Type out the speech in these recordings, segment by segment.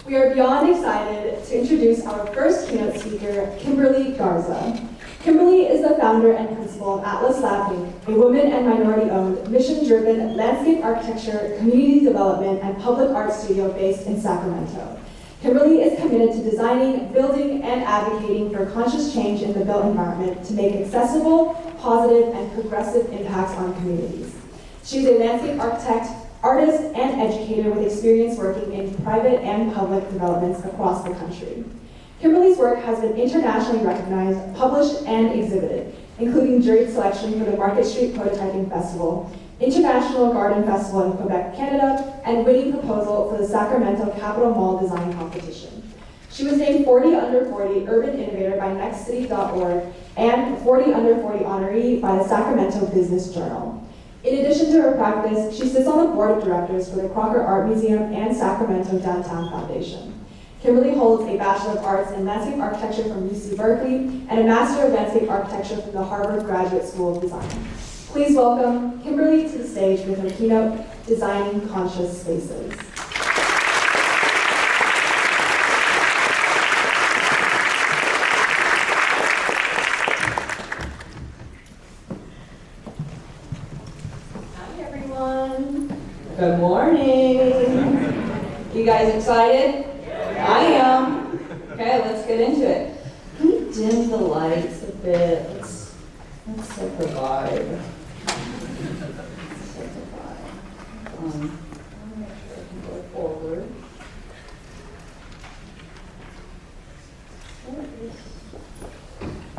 We are beyond excited to introduce our first keynote speaker, Kimberly Garza. Kimberly is the founder and principal of Atlas Lab Inc., a women and minority-owned, mission-driven landscape architecture, community development, and public art studio based in Sacramento. Kimberly is committed to designing, building, and advocating for conscious change in the built environment to make accessible, positive, and progressive impacts on communities. She is a landscape architect, artist, and educator with experience working in private and public developments across the country. Kimberly's work has been internationally recognized, published, and exhibited, including juried selection for the Market Street Prototyping Festival, International Garden Festival in Quebec, Canada, and winning proposal for the Sacramento Capitol Mall Design Competition. She was named 40 Under 40 Urban Innovator by nextcity.org and 40 Under 40 Honoree by the Sacramento Business Journal. In addition to her practice, she sits on the board of directors for the Crocker Art Museum and Sacramento Downtown Foundation. Kimberly holds a Bachelor of Arts in Landscape Architecture from UC Berkeley and a Master of Landscape Architecture from the Harvard Graduate School of Design. Please welcome Kimberly to the stage with her keynote, Designing Conscious Spaces. Hi, everyone. Good morning. You guys excited? Yeah. I am. Okay, let's get into it. Can we dim the lights a bit? Let's set the vibe. I want to make sure I can go forward.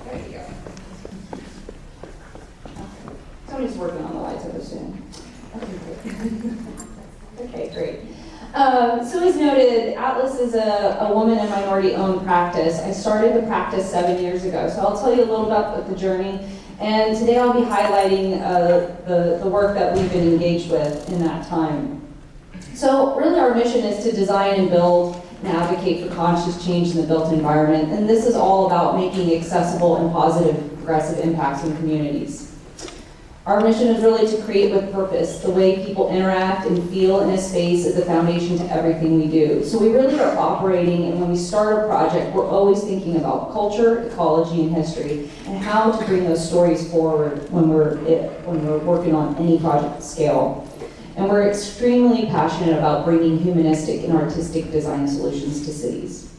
There you go. Somebody's working on the lights, I assume. Okay, great. So as noted, Atlas is a woman and minority-owned practice. I started the practice 7 years ago, so I'll tell you a little about the journey. And today I'll be highlighting the work that we've been engaged with in that time. So really our mission is to design and build and advocate for conscious change in the built environment. And this is all about making accessible and positive progressive impacts in communities. Our mission is really to create with purpose. The way people interact and feel in a space is the foundation to everything we do. So we really are operating, and when we start a project, we're always thinking about culture, ecology, and history, and how to bring those stories forward when we're working on any project scale. And we're extremely passionate about bringing humanistic and artistic design solutions to cities.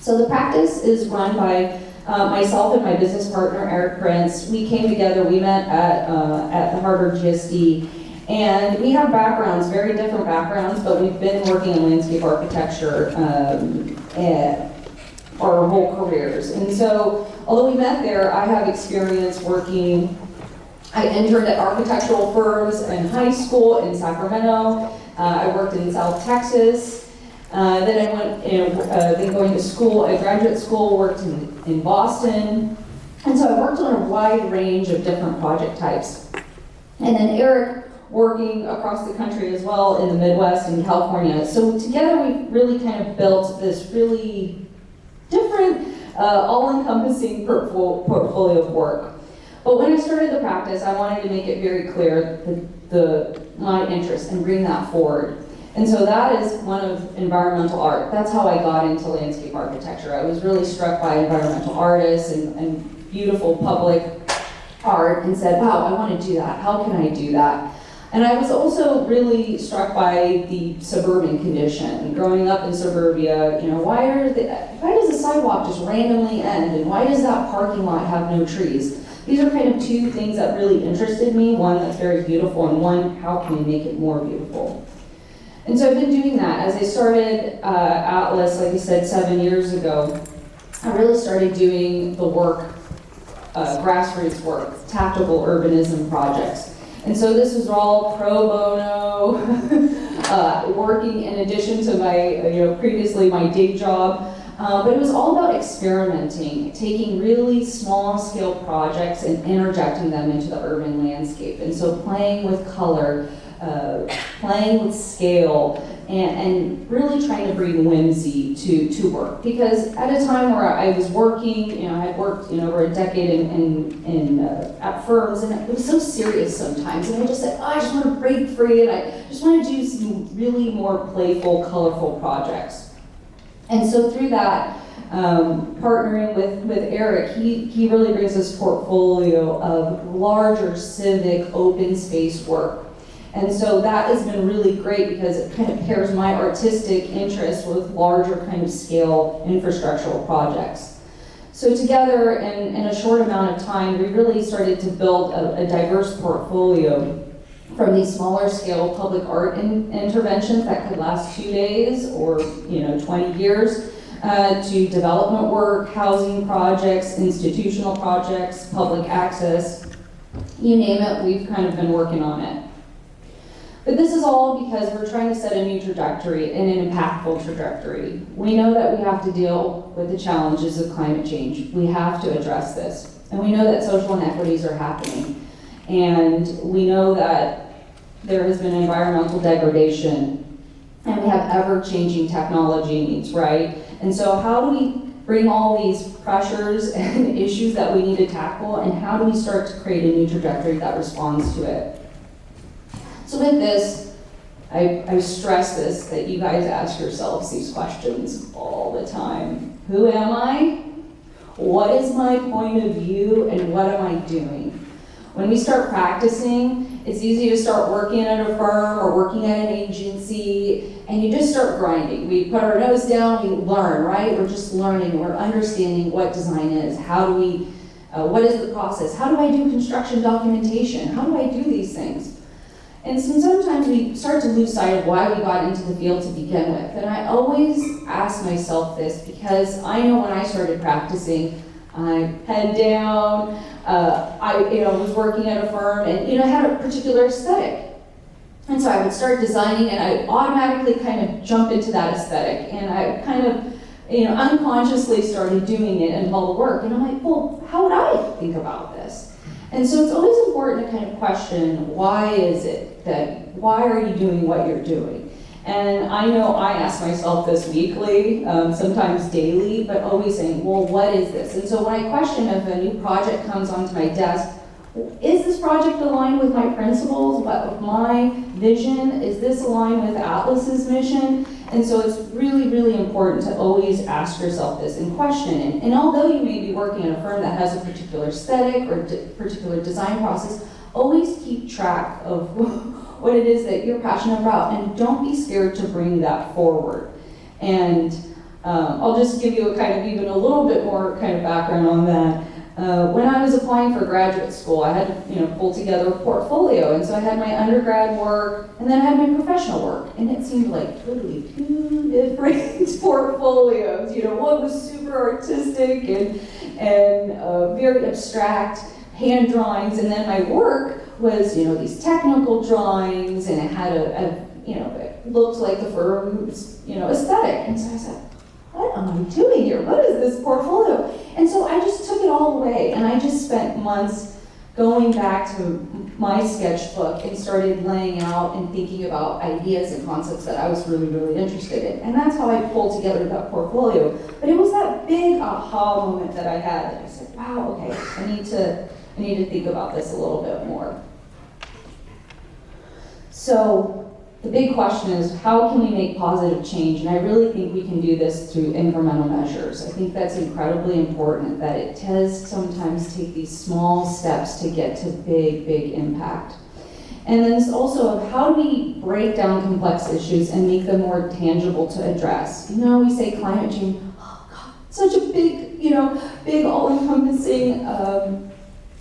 So the practice is run by myself and my business partner, Eric Prince. We came together, we met at the Harvard GSD, and we have backgrounds, very different backgrounds, but we've been working in landscape architecture our whole careers. And so, although we met there, I have experience working. I interned at architectural firms in high school in Sacramento. I worked in South Texas. Then I went, then going to school, at graduate school, worked in Boston. And so I worked on a wide range of different project types. And then Eric working across the country as well in the Midwest and California. So together we really kind of built this really different, all-encompassing portfolio of work. But when I started the practice, I wanted to make it very clear my interest and bring that forward. And so that is one of environmental art. That's how I got into landscape architecture. I was really struck by environmental artists and beautiful public art and said, wow, I want to do that. How can I do that? And I was also really struck by the suburban condition. Growing up in suburbia, why does the sidewalk just randomly end? And why does that parking lot have no trees? These are kind of two things that really interested me. One that's very beautiful, and one, how can we make it more beautiful? And so I've been doing that. As I started Atlas, like I said, 7 years ago, I really started doing the work, grassroots work, tactical urbanism projects. And so this was all pro bono, working in addition to my, previously my day job. But it was all about experimenting, taking really small scale projects and interjecting them into the urban landscape. And so playing with color, playing with scale, and really trying to bring whimsy to work. Because at a time where I was working, I had worked over a decade at firms, and it was so serious sometimes, and I just said, I just want to break free, and I just want to do some really more playful, colorful projects. And so through that, partnering with Eric, he really brings this portfolio of larger civic open space work. And so that has been really great because it kind of pairs my artistic interest with larger kind of scale infrastructural projects. So together, in a short amount of time, we really started to build a diverse portfolio from these smaller scale public art interventions that could last 2 days or 20 years, to development work, housing projects, institutional projects, public access, you name it, we've kind of been working on it. But this is all because we're trying to set a new trajectory and an impactful trajectory. We know that we have to deal with the challenges of climate change. We have to address this. And we know that social inequities are happening. And we know that there has been environmental degradation. And we have ever-changing technology needs, right? And so how do we bring all these pressures and issues that we need to tackle, and how do we start to create a new trajectory that responds to it? So with this, I stress this, that you guys ask yourselves these questions all the time. Who am I? What is my point of view, and what am I doing? When we start practicing, it's easy to start working at a firm or working at an agency, and you just start grinding. We put our nose down, we learn, right? We're just learning, we're understanding what design is. How do we, what is the process? How do I do construction documentation? How do I do these things? And so sometimes we start to lose sight of why we got into the field to begin with. And I always ask myself this, because I know when I started practicing, I head down, I was working at a firm and had a particular aesthetic. And so I would start designing and I automatically kind of jump into that aesthetic. And I kind of unconsciously started doing it and all the work. And I'm like, well, how would I think about this? And so it's always important to kind of question, why are you doing what you're doing? And I know I ask myself this weekly, sometimes daily, but always saying, well, what is this? And so when I question if a new project comes onto my desk, is this project aligned with my principles, with my vision? Is this aligned with Atlas's mission? And so it's really, really important to always ask yourself this and question it. And although you may be working in a firm that has a particular aesthetic or particular design process, always keep track of what it is that you're passionate about, and don't be scared to bring that forward. And I'll just give you even a little bit more kind of background on that. When I was applying for graduate school, I had to pull together a portfolio, and so I had my undergrad work, and then I had my professional work, and it seemed like totally two different portfolios. One was super artistic and very abstract hand drawings, and then my work was these technical drawings, and it had it looked like the firm's aesthetic. And so I said, what am I doing here? What is this portfolio? And so I just took it all away, and I just spent months going back to my sketchbook and started laying out and thinking about ideas and concepts that I was really, really interested in. And that's how I pulled together that portfolio. But it was that big aha moment that I had that I said, wow, okay, I need to think about this a little bit more. So the big question is, how can we make positive change? And I really think we can do this through incremental measures. I think that's incredibly important, that it does sometimes take these small steps to get to big, big impact. And then it's also how do we break down complex issues and make them more tangible to address? We say climate change, oh God, such a big, big all-encompassing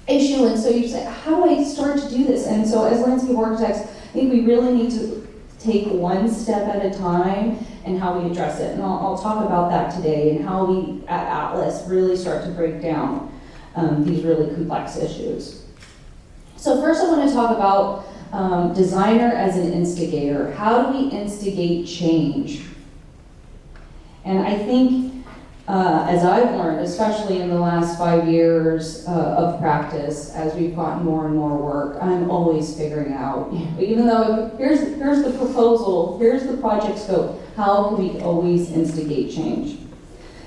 issue. And so you say, how do I start to do this? And so as landscape architects, I think we really need to take one step at a time and how we address it. And I'll talk about that today, and how we at Atlas really start to break down these really complex issues. So first I want to talk about designer as an instigator. How do we instigate change? And I think as I've learned, especially in the last 5 years of practice, as we've gotten more and more work, I'm always figuring out, even though here's the proposal, here's the project scope, how can we always instigate change?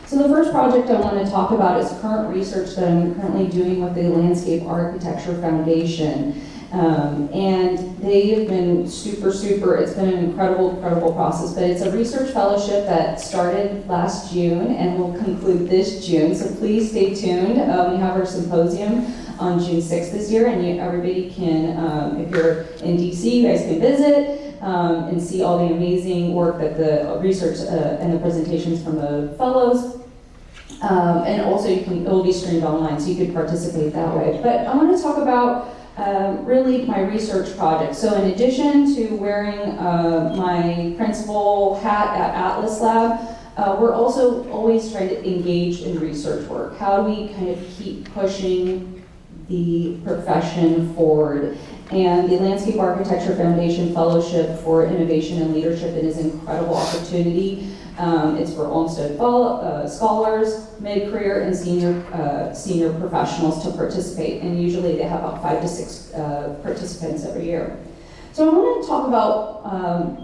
So the first project I want to talk about is current research that I'm currently doing with the Landscape Architecture Foundation. And they have been super, it's been an incredible process, but it's a research fellowship that started last June and will conclude this June, so please stay tuned. We have our symposium on June 6th this year, and everybody can, if you're in DC, you guys can visit and see all the amazing work that the research and the presentations from the fellows. And also it will be streamed online, so you could participate that way. But I want to talk about really my research project. So in addition to wearing my principal hat at Atlas Lab, we're also always trying to engage in research work. How do we kind of keep pushing the profession forward? And the Landscape Architecture Foundation Fellowship for Innovation and Leadership is an incredible opportunity. It's for Olmsted scholars, mid-career, and senior professionals to participate. And usually they have about 5 to 6 participants every year. So I want to talk about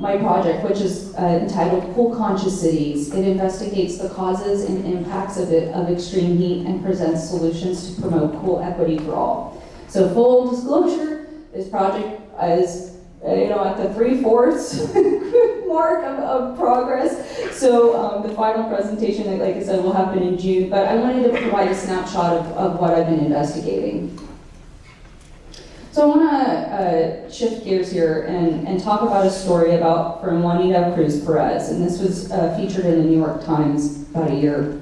my project, which is entitled Cool Conscious Cities. It investigates the causes and impacts of extreme heat and presents solutions to promote cool equity for all. So full disclosure, this project is at the 3/4 mark of progress. So the final presentation, like I said, will happen in June, but I wanted to provide a snapshot of what I've been investigating. So I want to shift gears here and talk about a story from Juanita Cruz Perez, and this was featured in the New York Times about a year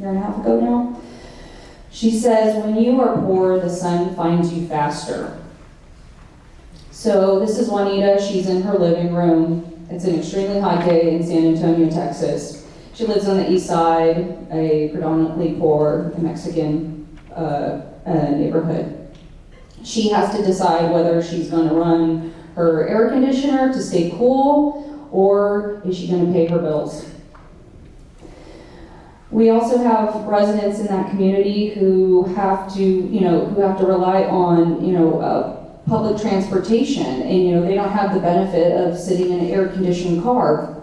and a half ago now. She says, "When you are poor, the sun finds you faster." So this is Juanita. She's in her living room. It's an extremely hot day in San Antonio, Texas. She lives on the east side, a predominantly poor Mexican neighborhood. She has to decide whether she's going to run her air conditioner to stay cool, or is she going to pay her bills? We also have residents in that community who have to rely on, public transportation, and they don't have the benefit of sitting in an air-conditioned car.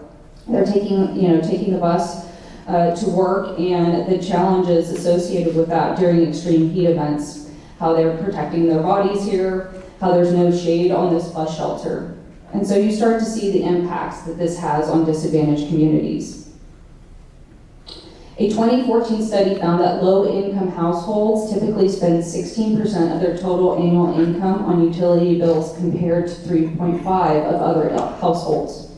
They're taking the bus to work, and the challenges associated with that during extreme heat events. How they're protecting their bodies here, how there's no shade on this bus shelter. And so you start to see the impacts that this has on disadvantaged communities. A 2014 study found that low-income households typically spend 16% of their total annual income on utility bills compared to 3.5% of other households.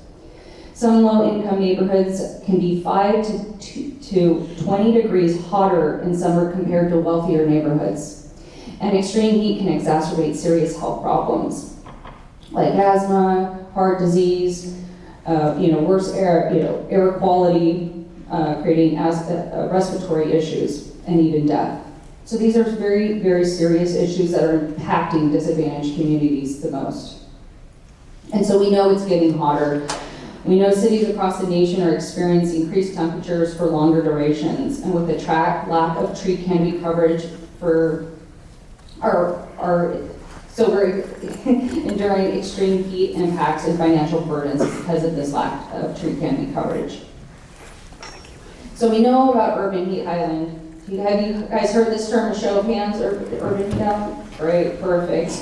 Some low-income neighborhoods can be 5 to 20 degrees hotter in summer compared to wealthier neighborhoods. And extreme heat can exacerbate serious health problems like asthma, heart disease, worse air quality, creating respiratory issues, and even death. So these are very, very serious issues that are impacting disadvantaged communities the most. And so we know it's getting hotter. We know cities across the nation are experiencing increased temperatures for longer durations, and with the lack of tree canopy coverage we're enduring extreme heat impacts and financial burdens because of this lack of tree canopy coverage. So we know about Urban Heat Island. Have you guys heard this term, a show of hands, Urban Heat Island? Great, perfect.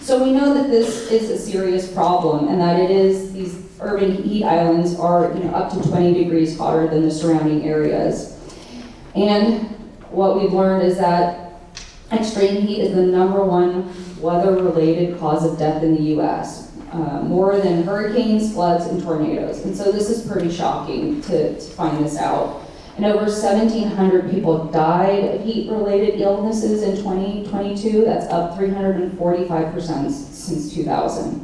So we know that this is a serious problem, and that these urban heat islands are up to 20 degrees hotter than the surrounding areas. And what we've learned is that extreme heat is the #1 weather-related cause of death in the U.S., more than hurricanes, floods, and tornadoes. And so this is pretty shocking to find this out. And over 1,700 people died of heat-related illnesses in 2022. That's up 345% since 2000.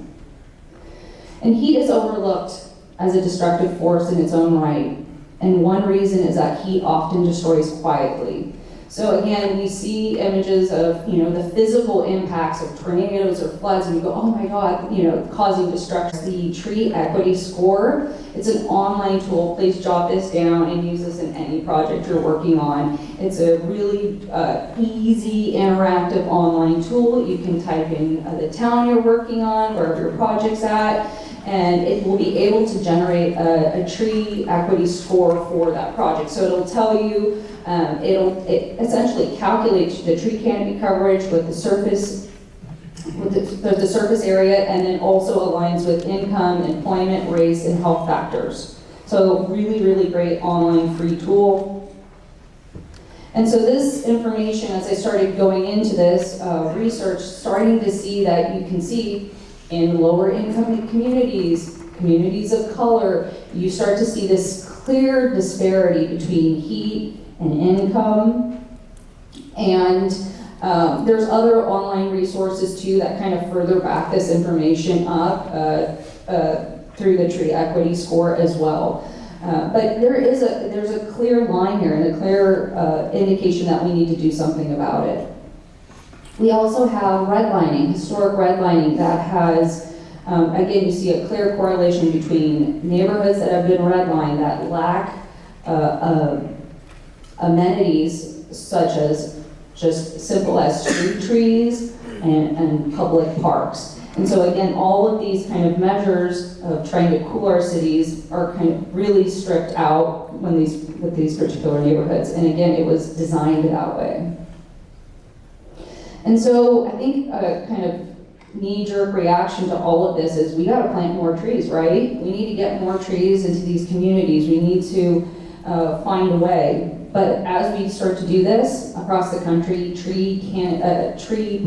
And heat is overlooked as a destructive force in its own right. And one reason is that heat often destroys quietly. So again, we see images of, the physical impacts of tornadoes or floods, and we go, oh my God, causing destruction. The Tree Equity Score, it's an online tool. Please jot this down and use this in any project you're working on. It's a really easy, interactive online tool. You can type in the town you're working on, wherever your project's at, and it will be able to generate a tree equity score for that project. So it'll tell you, it essentially calculates the tree canopy coverage with the surface with the surface area, and then also aligns with income, employment, race, and health factors. So really, really great online free tool. And so this information, as I started going into this research, starting to see that you can see in lower income communities, communities of color, you start to see this clear disparity between heat and income. And there's other online resources too that kind of further back this information up through the tree equity score as well. But there's a clear line here and a clear indication that we need to do something about it. We also have redlining, historic redlining that has, again, you see a clear correlation between neighborhoods that have been redlined that lack amenities such as just simple as street trees and public parks. And so again, all of these kind of measures of trying to cool our cities are kind of really stripped out with these particular neighborhoods. And again, it was designed that way. And so I think a kind of knee-jerk reaction to all of this is we gotta plant more trees, right? We need to get more trees into these communities. We need to find a way. But as we start to do this across the country, tree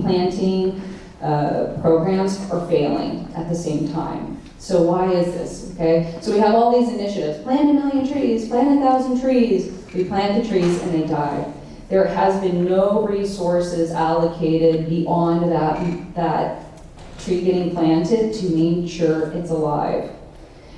planting programs are failing at the same time. So why is this, okay? So we have all these initiatives, plant 1 million trees, plant 1,000 trees. We plant the trees and they die. There has been no resources allocated beyond that tree getting planted to make sure it's alive.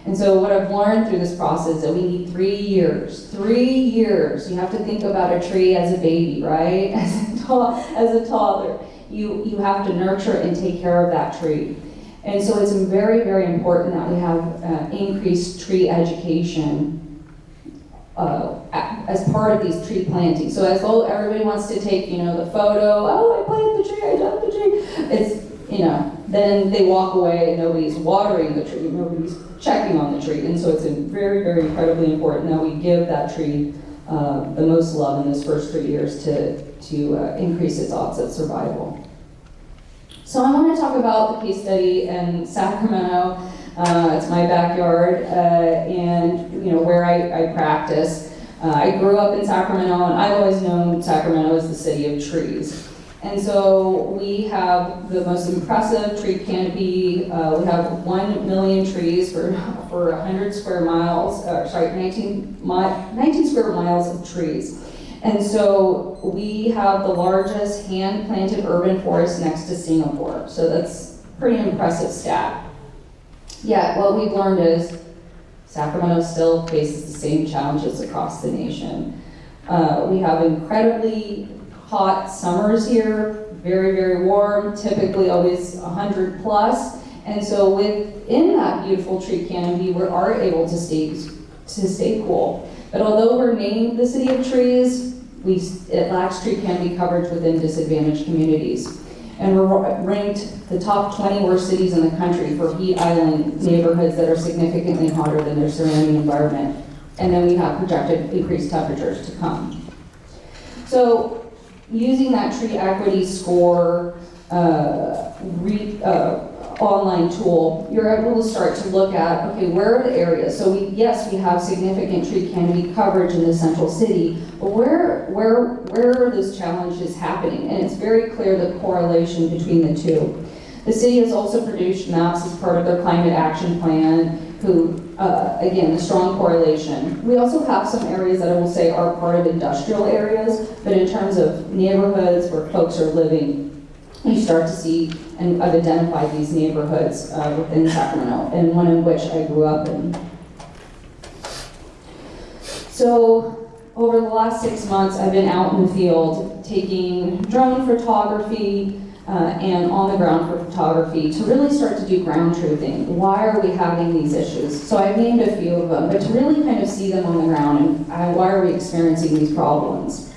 And so what I've learned through this process is that we need 3 years. 3 years. You have to think about a tree as a baby, right? As a toddler. You have to nurture and take care of that tree. And so it's very, very important that we have increased tree education as part of these tree plantings. So as though everybody wants to take, the photo, oh, I planted the tree, I dug the tree. It's, then they walk away and nobody's watering the tree, nobody's checking on the tree. And so it's very, very incredibly important that we give that tree the most love in those first 3 years to increase its odds of survival. So I want to talk about the case study in Sacramento. It's my backyard and where I practice. I grew up in Sacramento and I've always known Sacramento as the city of trees. And so we have the most impressive tree canopy. We have 1 million trees for 100 square miles, 19 square miles of trees. And so we have the largest hand-planted urban forest next to Singapore. So that's a pretty impressive stat. Yet what we've learned is Sacramento still faces the same challenges across the nation. We have incredibly hot summers here, very, very warm, typically always 100 plus. And so within that beautiful tree canopy, we are able to stay cool. But although we're named the city of trees, it lacks tree canopy coverage within disadvantaged communities. And we're ranked the top 20 worst cities in the country for heat island neighborhoods that are significantly hotter than their surrounding environment. And then we have projected increased temperatures to come. So using that tree equity score online tool, you're able to start to look at, okay, where are the areas? So we have significant tree canopy coverage in the central city, but where are those challenges happening? And it's very clear the correlation between the two. The city has also produced maps as part of their climate action plan, again, a strong correlation. We also have some areas that I will say are part of industrial areas, but in terms of neighborhoods where folks are living, you start to see, and I've identified these neighborhoods within Sacramento, and one in which I grew up in. So over the last 6 months, I've been out in the field taking drone photography and on-the-ground photography to really start to do ground truthing. Why are we having these issues? So I've named a few of them, but to really kind of see them on the ground and why are we experiencing these problems?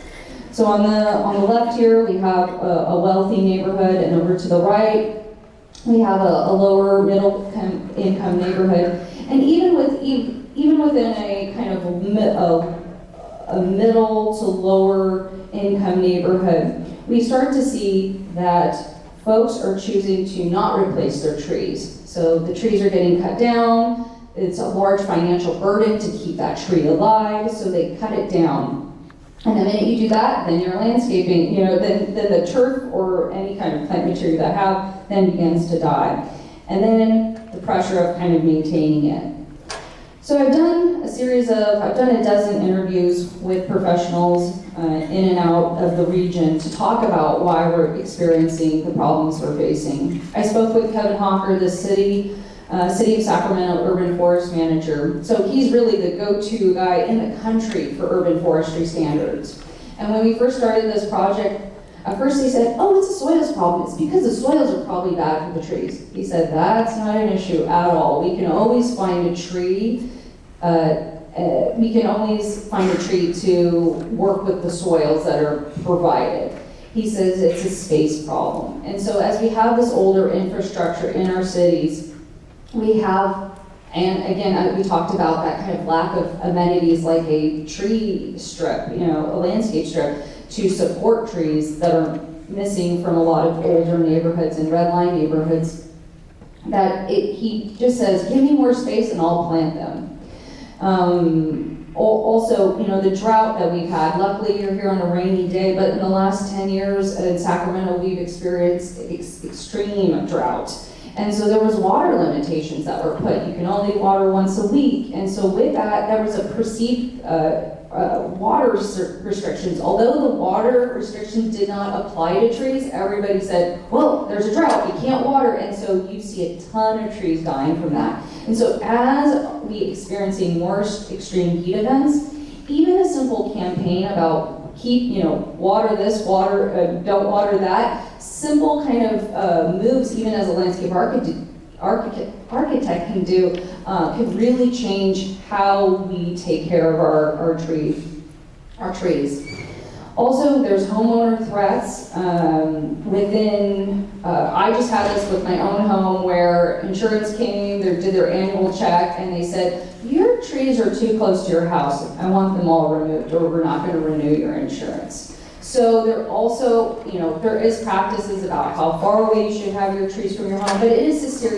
So on the left here, we have a wealthy neighborhood, and over to the right, we have a lower middle income neighborhood. And even within a kind of a middle to lower income neighborhood, we start to see that folks are choosing to not replace their trees. So the trees are getting cut down. It's a large financial burden to keep that tree alive, so they cut it down. And the minute you do that, then your landscaping, then the turf or any kind of plant material that I have then begins to die. And then the pressure of kind of maintaining it. So I've done a dozen interviews with professionals in and out of the region to talk about why we're experiencing the problems we're facing. I spoke with Kevin Hocker, the City of Sacramento Urban Forest Manager. So he's really the go-to guy in the country for urban forestry standards. And when we first started this project, at first he said, oh, it's a soils problem. It's because the soils are probably bad for the trees. He said, that's not an issue at all. We can always find a tree to work with the soils that are provided. He says it's a space problem. And so as we have this older infrastructure in our cities, we have, and again, we talked about that kind of lack of amenities like a tree strip, a landscape strip to support trees that are missing from a lot of older neighborhoods and red line neighborhoods, he just says, give me more space and I'll plant them. Also, the drought that we've had, luckily you're here on a rainy day, but in the last 10 years in Sacramento, we've experienced extreme drought. And so there was water limitations that were put. You can only water once a week. And so with that, there was a perceived water restrictions. Although the water restrictions did not apply to trees, everybody said, well, there's a drought, you can't water. And so you see a ton of trees dying from that. And so as we experiencing more extreme heat events, even a simple campaign about water this, don't water that, simple kind of moves, even as a landscape architect can do, can really change how we take care of our trees. Also, there's homeowner threats I just had this with my own home where insurance came, they did their annual check, and they said, your trees are too close to your house. I want them all removed, or we're not going to renew your insurance. So there also, there is practices about how far away you should have your trees from your home, but it is a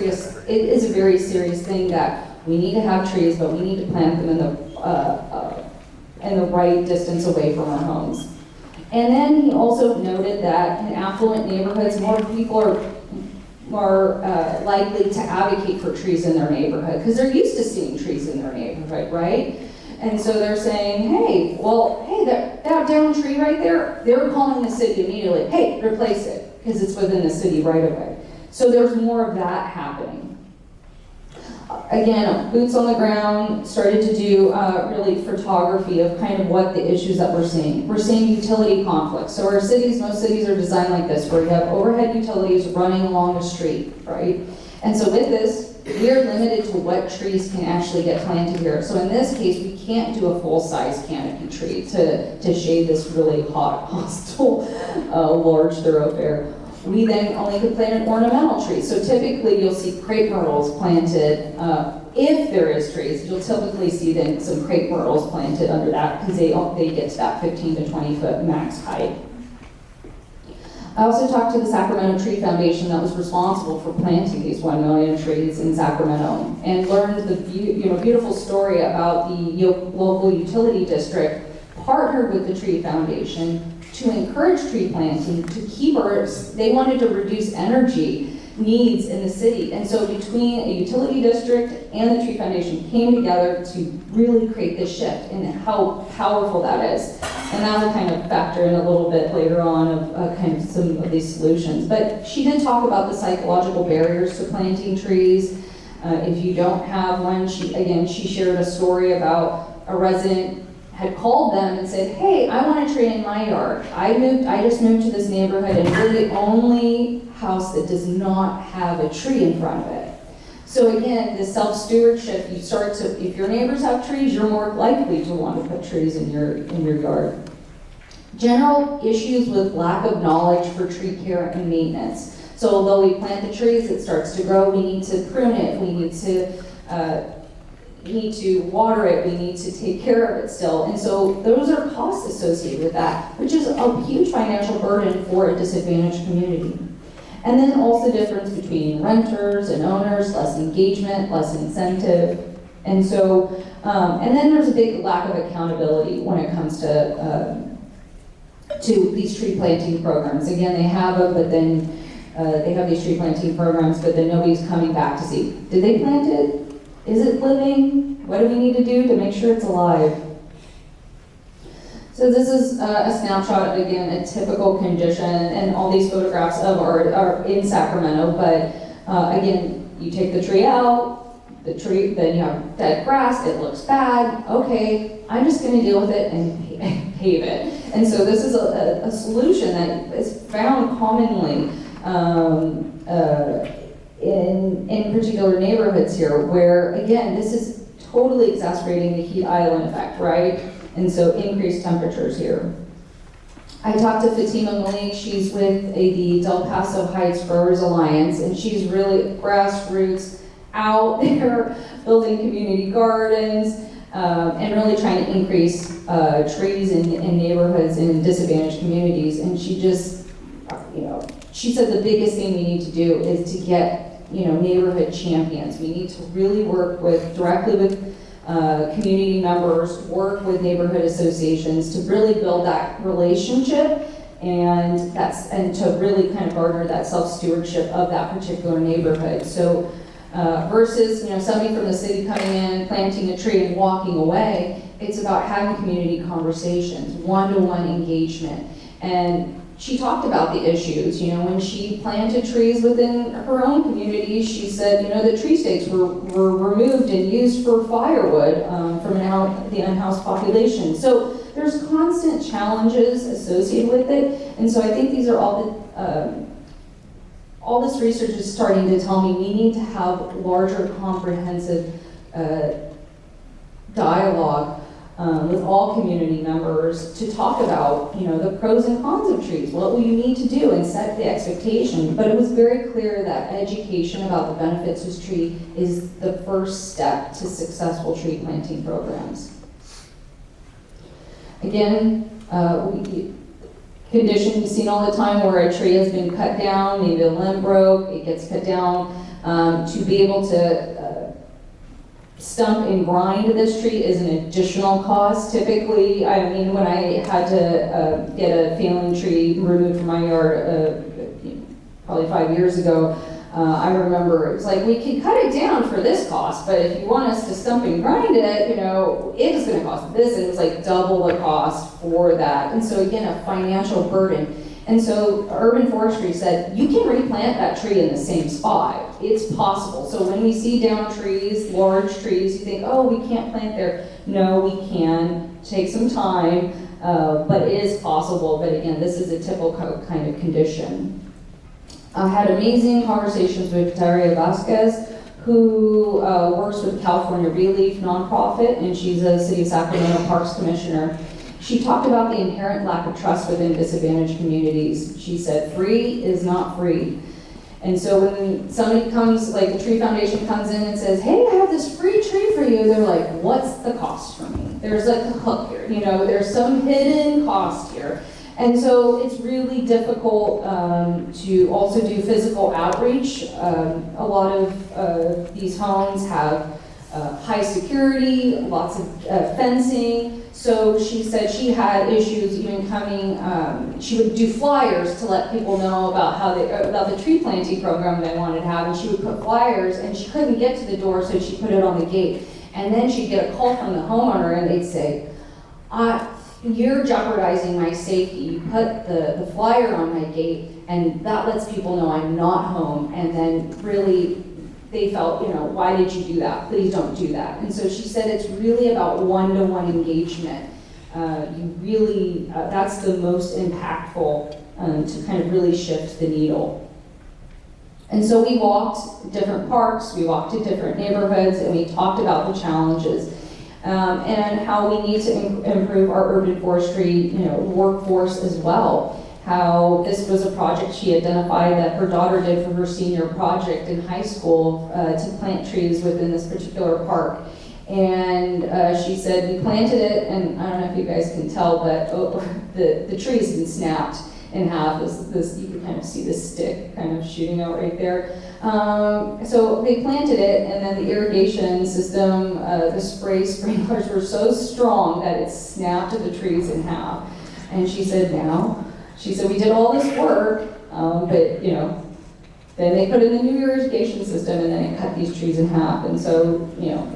very serious thing that we need to have trees, but we need to plant them in the right distance away from our homes. And then he also noted that in affluent neighborhoods, more people are more likely to advocate for trees in their neighborhood because they're used to seeing trees in their neighborhood, right? And so they're saying, hey, that down tree right there, they're calling the city immediately, hey, replace it, because it's within the city right away. So there's more of that happening. Again, boots on the ground, started to do really photography of kind of what the issues that we're seeing. We're seeing utility conflicts. So most cities are designed like this, where you have overhead utilities running along the street, right? And so with this, we're limited to what trees can actually get planted here. So in this case, we can't do a full-size canopy tree to shade this really hot, hostile, large thoroughfare. We then only could plant an ornamental tree. So typically you'll see crepe myrtles planted. If there is trees, you'll typically see then some crepe myrtles planted under that because they get to that 15 to 20 foot max height. I also talked to the Sacramento Tree Foundation that was responsible for planting these 1 million trees in Sacramento and learned the beautiful story about the local utility district partnered with the Tree Foundation to encourage tree planting, to keep they wanted to reduce energy needs in the city. And so between a utility district and the Tree Foundation came together to really create this shift and how powerful that is. And that will kind of factor in a little bit later on of kind of some of these solutions. But she did talk about the psychological barriers to planting trees. If you don't have one, she shared a story about a resident had called them and said, hey, I want a tree in my yard. I just moved to this neighborhood and we're the only house that does not have a tree in front of it. So again, the self-stewardship, if your neighbors have trees, you're more likely to want to put trees in your yard. General issues with lack of knowledge for tree care and maintenance. So although we plant the trees, it starts to grow, we need to prune it, we need to water it, we need to take care of it still. And so those are costs associated with that, which is a huge financial burden for a disadvantaged community. And then also difference between renters and owners, less engagement, less incentive. And so, and then there's a big lack of accountability when it comes to these tree planting programs. Again, they have them, but then they have these tree planting programs, but then nobody's coming back to see, did they plant it? Is it living? What do we need to do to make sure it's alive? So this is a snapshot, again, a typical condition, and all these photographs of are in Sacramento, but again, you take the tree out, the tree, then you have dead grass, it looks bad, okay, I'm just gonna deal with it and pave it. And so this is a solution that is found commonly in particular neighborhoods here, where, again, this is totally exacerbating the heat island effect, right? And so increased temperatures here. I talked to Fatima Malik, she's with the Del Paso Heights Growers Alliance, and she's really grassroots out there building community gardens and really trying to increase trees in neighborhoods in disadvantaged communities. And she just, she said the biggest thing we need to do is to get, neighborhood champions. We need to really work directly with community members, work with neighborhood associations to really build that relationship and to really kind of garner that self-stewardship of that particular neighborhood. So versus somebody from the city coming in, planting a tree and walking away, it's about having community conversations, one-to-one engagement. And she talked about the issues, when she planted trees within her own community, she said, the tree stakes were removed and used for firewood from the unhoused population. So there's constant challenges associated with it. And so I think these are all this research is starting to tell me we need to have larger comprehensive dialogue with all community members to talk about, the pros and cons of trees. What will you need to do and set the expectation? But it was very clear that education about the benefits of tree is the first step to successful tree planting programs. Again, condition seen all the time where a tree has been cut down, maybe a limb broke, it gets cut down. To be able to stump and grind this tree is an additional cost. Typically, when I had to get a failing tree removed from my yard probably 5 years ago, I remember it was like, we can cut it down for this cost, but if you want us to stump and grind it, it is gonna cost this, and it was like double the cost for that. And so again, a financial burden. And so Urban Forestry said, you can replant that tree in the same spot. It's possible. So when we see down trees, large trees, you think, oh, we can't plant there. No, we can. Take some time, but it is possible. But again, this is a typical kind of condition. I had amazing conversations with Daria Vasquez, who works with California Relief nonprofit, and she's a City of Sacramento Parks Commissioner. She talked about the inherent lack of trust within disadvantaged communities. She said, free is not free. And so when somebody comes, like the Tree Foundation comes in and says, hey, I have this free tree for you, they're like, what's the cost for me? There's like a hook here, there's some hidden cost here. And so it's really difficult to also do physical outreach. A lot of these homes have high security, lots of fencing. So she said she had issues even coming, she would do flyers to let people know about about the tree planting program they wanted to have, and she would put flyers, and she couldn't get to the door, so she put it on the gate. And then she'd get a call from the homeowner, and they'd say, you're jeopardizing my safety. You put the flyer on my gate, and that lets people know I'm not home. And then really, they felt, why did you do that? Please don't do that. And so she said it's really about one-to-one engagement. That's the most impactful to kind of really shift the needle. And so we walked different parks, we walked to different neighborhoods, and we talked about the challenges. And how we need to improve our urban forestry, workforce as well. How this was a project she identified that her daughter did for her senior project in high school to plant trees within this particular park. And she said, we planted it, and I don't know if you guys can tell, but the tree has been snapped. in half. This you can kind of see the stick kind of shooting out right there. So they planted it, and then the irrigation system, the sprinklers were so strong that it snapped the trees in half. And she said, we did all this work, but then they put in the new irrigation system, and then it cut these trees in half. And so,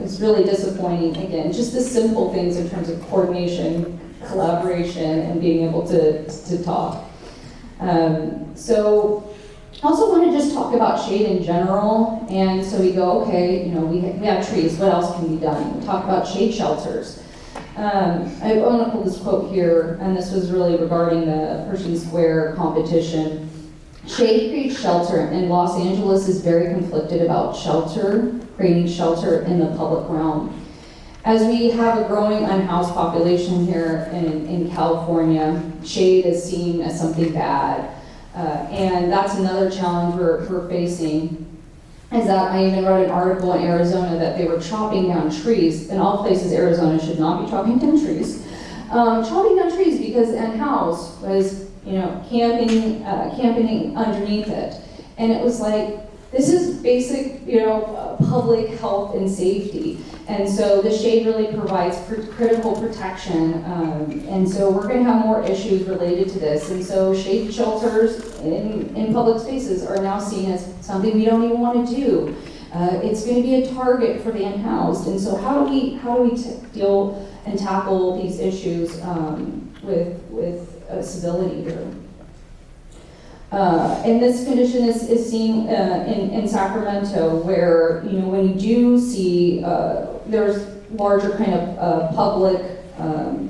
it's really disappointing. Again, just the simple things in terms of coordination, collaboration, and being able to talk. So I also want to just talk about shade in general. And so we go, okay, we have trees. What else can be done? We talk about shade shelters. I want to pull this quote here, and this was really regarding the Pershing Square competition. Shade creates shelter, and Los Angeles is very conflicted about creating shelter in the public realm. As we have a growing unhoused population here in California, shade is seen as something bad. And that's another challenge we're facing, is that I even wrote an article in Arizona that they were chopping down trees. In all places, Arizona should not be chopping down trees. Chopping down trees because unhoused was, camping underneath it. And it was like, this is basic, public health and safety. And so the shade really provides critical protection. And so we're going to have more issues related to this. And so shade shelters in public spaces are now seen as something we don't even want to do. It's going to be a target for the unhoused. And so how do we deal and tackle these issues with civility here? And this condition is seen in Sacramento, where when you do see there's larger kind of public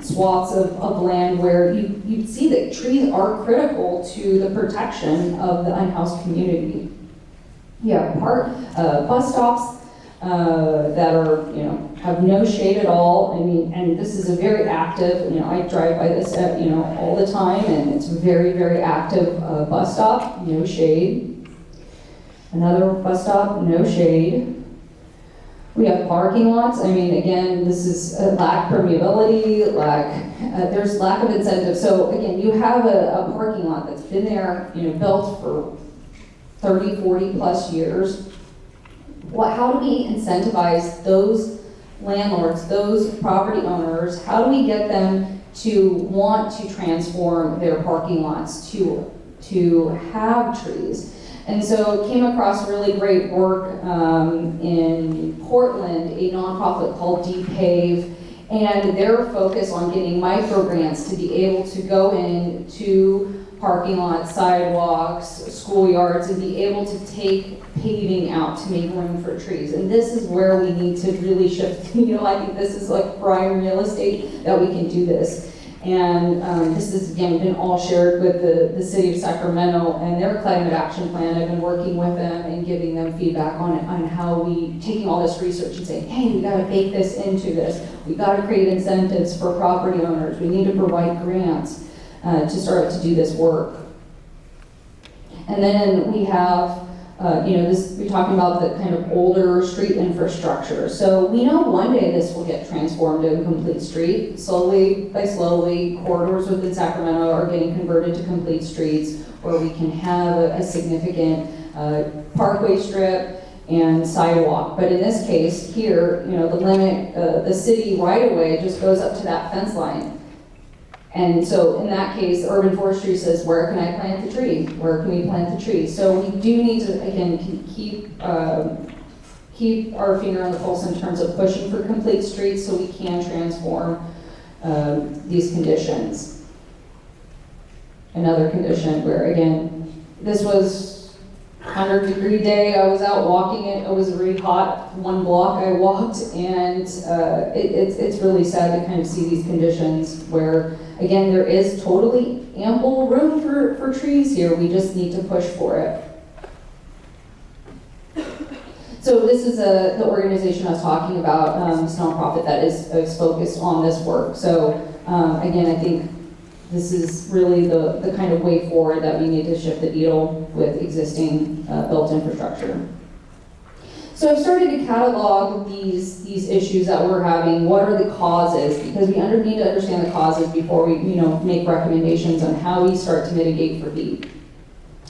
swaths of land where you see that trees are critical to the protection of the unhoused community. You have bus stops that are have no shade at all. I mean, and this is a very active. I drive by this all the time, and it's a very, very active bus stop. No shade. Another bus stop, no shade. We have parking lots. I mean, again, this is lack permeability, there's lack of incentive. So again, you have a parking lot that's been there, built for 30, 40 plus years. How do we incentivize those landlords, those property owners? How do we get them to want to transform their parking lots to have trees? And so came across really great work in Portland, a nonprofit called DPave, and their focus on getting micro grants to be able to go into parking lots, sidewalks, schoolyards, and be able to take paving out to make room for trees. And this is where we need to really shift. I think this is like prime real estate that we can do this. And this has, again, been all shared with the city of Sacramento and their climate action plan. I've been working with them and giving them feedback on how we, taking all this research and saying, hey, we gotta bake this into this. We gotta create incentives for property owners. We need to provide grants to start to do this work. And then we have, we're talking about the kind of older street infrastructure. So we know one day this will get transformed to a complete street. Slowly by slowly, corridors within Sacramento are getting converted to complete streets where we can have a significant parkway strip and sidewalk. But in this case here, the limit, the city right away just goes up to that fence line. And so in that case, urban forestry says, where can I plant the tree? Where can we plant the tree? So we do need to, again, keep our finger on the pulse in terms of pushing for complete streets so we can transform these conditions. Another condition where, again, this was 100-degree day. I was out walking it. It was really hot. One block I walked, and it's really sad to kind of see these conditions where, again, there is totally ample room for trees here. We just need to push for it. So this is the organization I was talking about, this nonprofit that is focused on this work. So again, I think this is really the kind of way forward that we need to shift the needle with existing built infrastructure. So I've started to catalog these issues that we're having. What are the causes? Because we need to understand the causes before we make recommendations on how we start to mitigate for heat.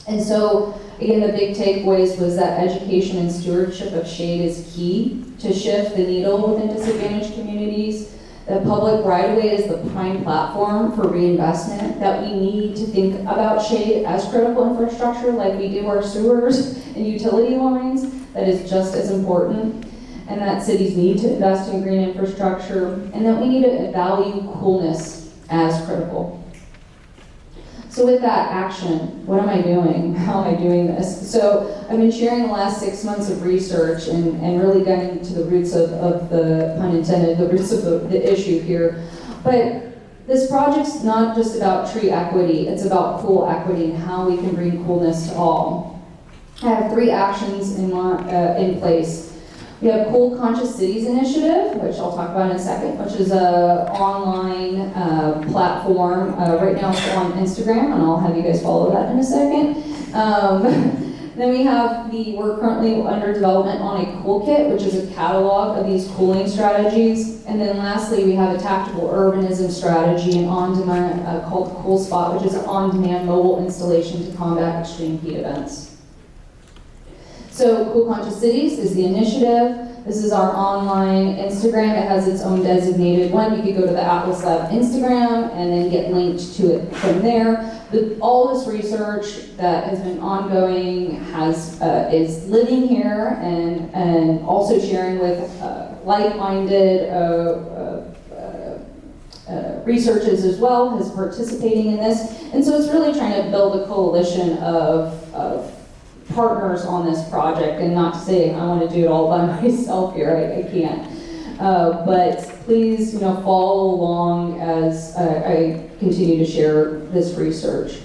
And so, again, the big takeaways was that education and stewardship of shade is key to shift the needle within disadvantaged communities. That public right-of-way is the prime platform for reinvestment, that we need to think about shade as critical infrastructure like we do our sewers and utility lines. That is just as important, and that cities need to invest in green infrastructure, and that we need to value coolness as critical. So with that action, what am I doing? How am I doing this? So I've been sharing the last 6 months of research and really getting to the roots of the, pun intended, the roots of the issue here. But this project's not just about tree equity, it's about cool equity and how we can bring coolness to all. I have 3 actions in place. We have Cool Conscious Cities Initiative, which I'll talk about in a second, which is an online platform. Right now it's on Instagram, and I'll have you guys follow that in a second. Then we have we're currently under development on a Cool Kit, which is a catalog of these cooling strategies. And then lastly, we have a tactical urbanism strategy and on-demand called Cool Spot, which is an on-demand mobile installation to combat extreme heat events. So Cool Conscious Cities is the initiative. This is our online Instagram. It has its own designated one. You could go to the Atlas Lab Instagram and then get linked to it from there. All this research that has been ongoing is living here and also sharing with like-minded researchers as well, is participating in this. And so it's really trying to build a coalition of partners on this project, and not to say I want to do it all by myself here, I can't. But please, follow along as I continue to share this research.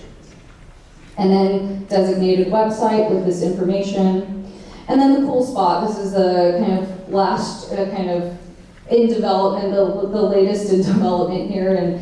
And then designated website with this information. And then the Cool Spot. This is the kind of last in development, the latest in development here, and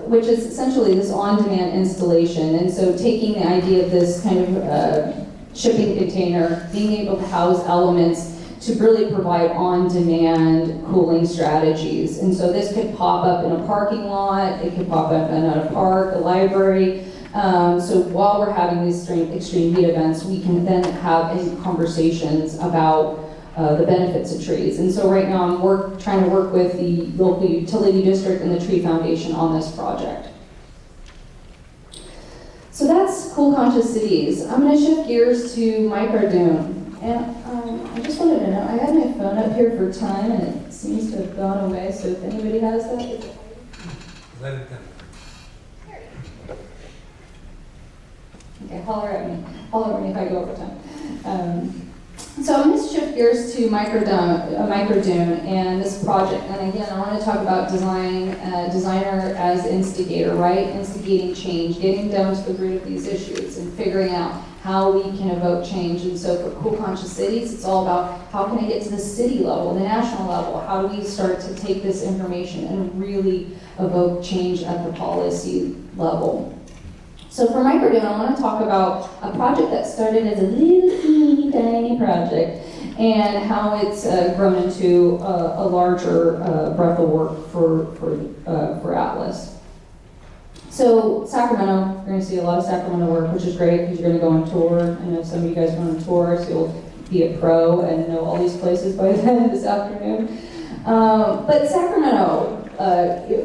which is essentially this on-demand installation. And so taking the idea of this kind of shipping container, being able to house elements to really provide on-demand cooling strategies. And so this could pop up in a parking lot, it could pop up in a park, a library. So while we're having these extreme heat events, we can then have conversations about the benefits of trees. And so right now I'm trying to work with the local utility district and the Tree Foundation on this project. So that's Cool Conscious Cities. I'm going to shift gears to Microdune. And I just wanted to know, I had my phone up here for time and it seems to have gone away, so if anybody has that. Let it come. Okay, holler at me if I go over time. So I'm going to shift gears to Microdune and this project. And again, I want to talk about designer as instigator, right? Instigating change, getting down to the root of these issues and figuring out how we can evoke change. And so for Cool Conscious Cities, it's all about how can I get to the city level, the national level? How do we start to take this information and really evoke change at the policy level? So for Microdune, I want to talk about a project that started as a little teeny tiny project and how it's grown into a larger breadth of work for Atlas. So Sacramento, you're going to see a lot of Sacramento work, which is great because you're going to go on tour. I know some of you guys went on tour, so you'll be a pro and know all these places by then this afternoon. But Sacramento,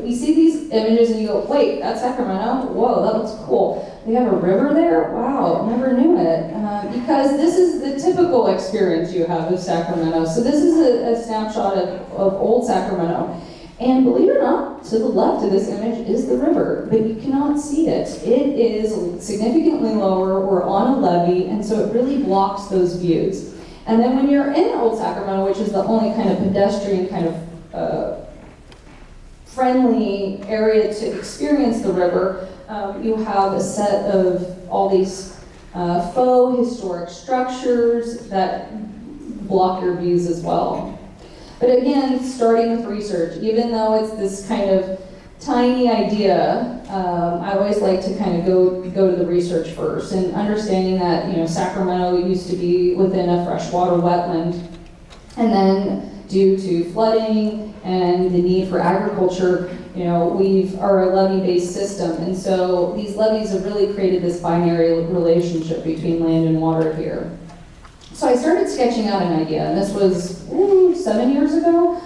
you see these images and you go, wait, that's Sacramento? Whoa, that looks cool. They have a river there? Wow, never knew it. Because this is the typical experience you have of Sacramento. So this is a snapshot of old Sacramento. And believe it or not, to the left of this image is the river, but you cannot see it. It is significantly lower, we're on a levee, and so it really blocks those views. And then when you're in Old Sacramento, which is the only kind of pedestrian kind of friendly area to experience the river, you have a set of all these faux historic structures that block your views as well. But again, starting with research, even though it's this kind of tiny idea, I always like to kind of go to the research first, and understanding that, you know, Sacramento used to be within a freshwater wetland, and then due to flooding and the need for agriculture, you know, are a levee-based system, and so these levees have really created this binary relationship between land and water here. So I started sketching out an idea, and this was 7 years ago.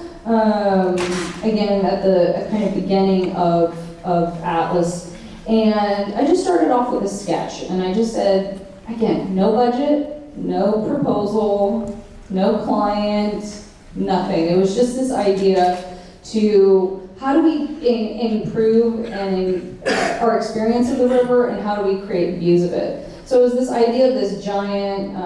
Again, at the kind of beginning of Atlas, and I just started off with a sketch, and I just said, again, no budget, no proposal, no client, nothing. It was just this idea to how do we improve our experience of the river, and how do we create views of it. So it was this idea of this giant,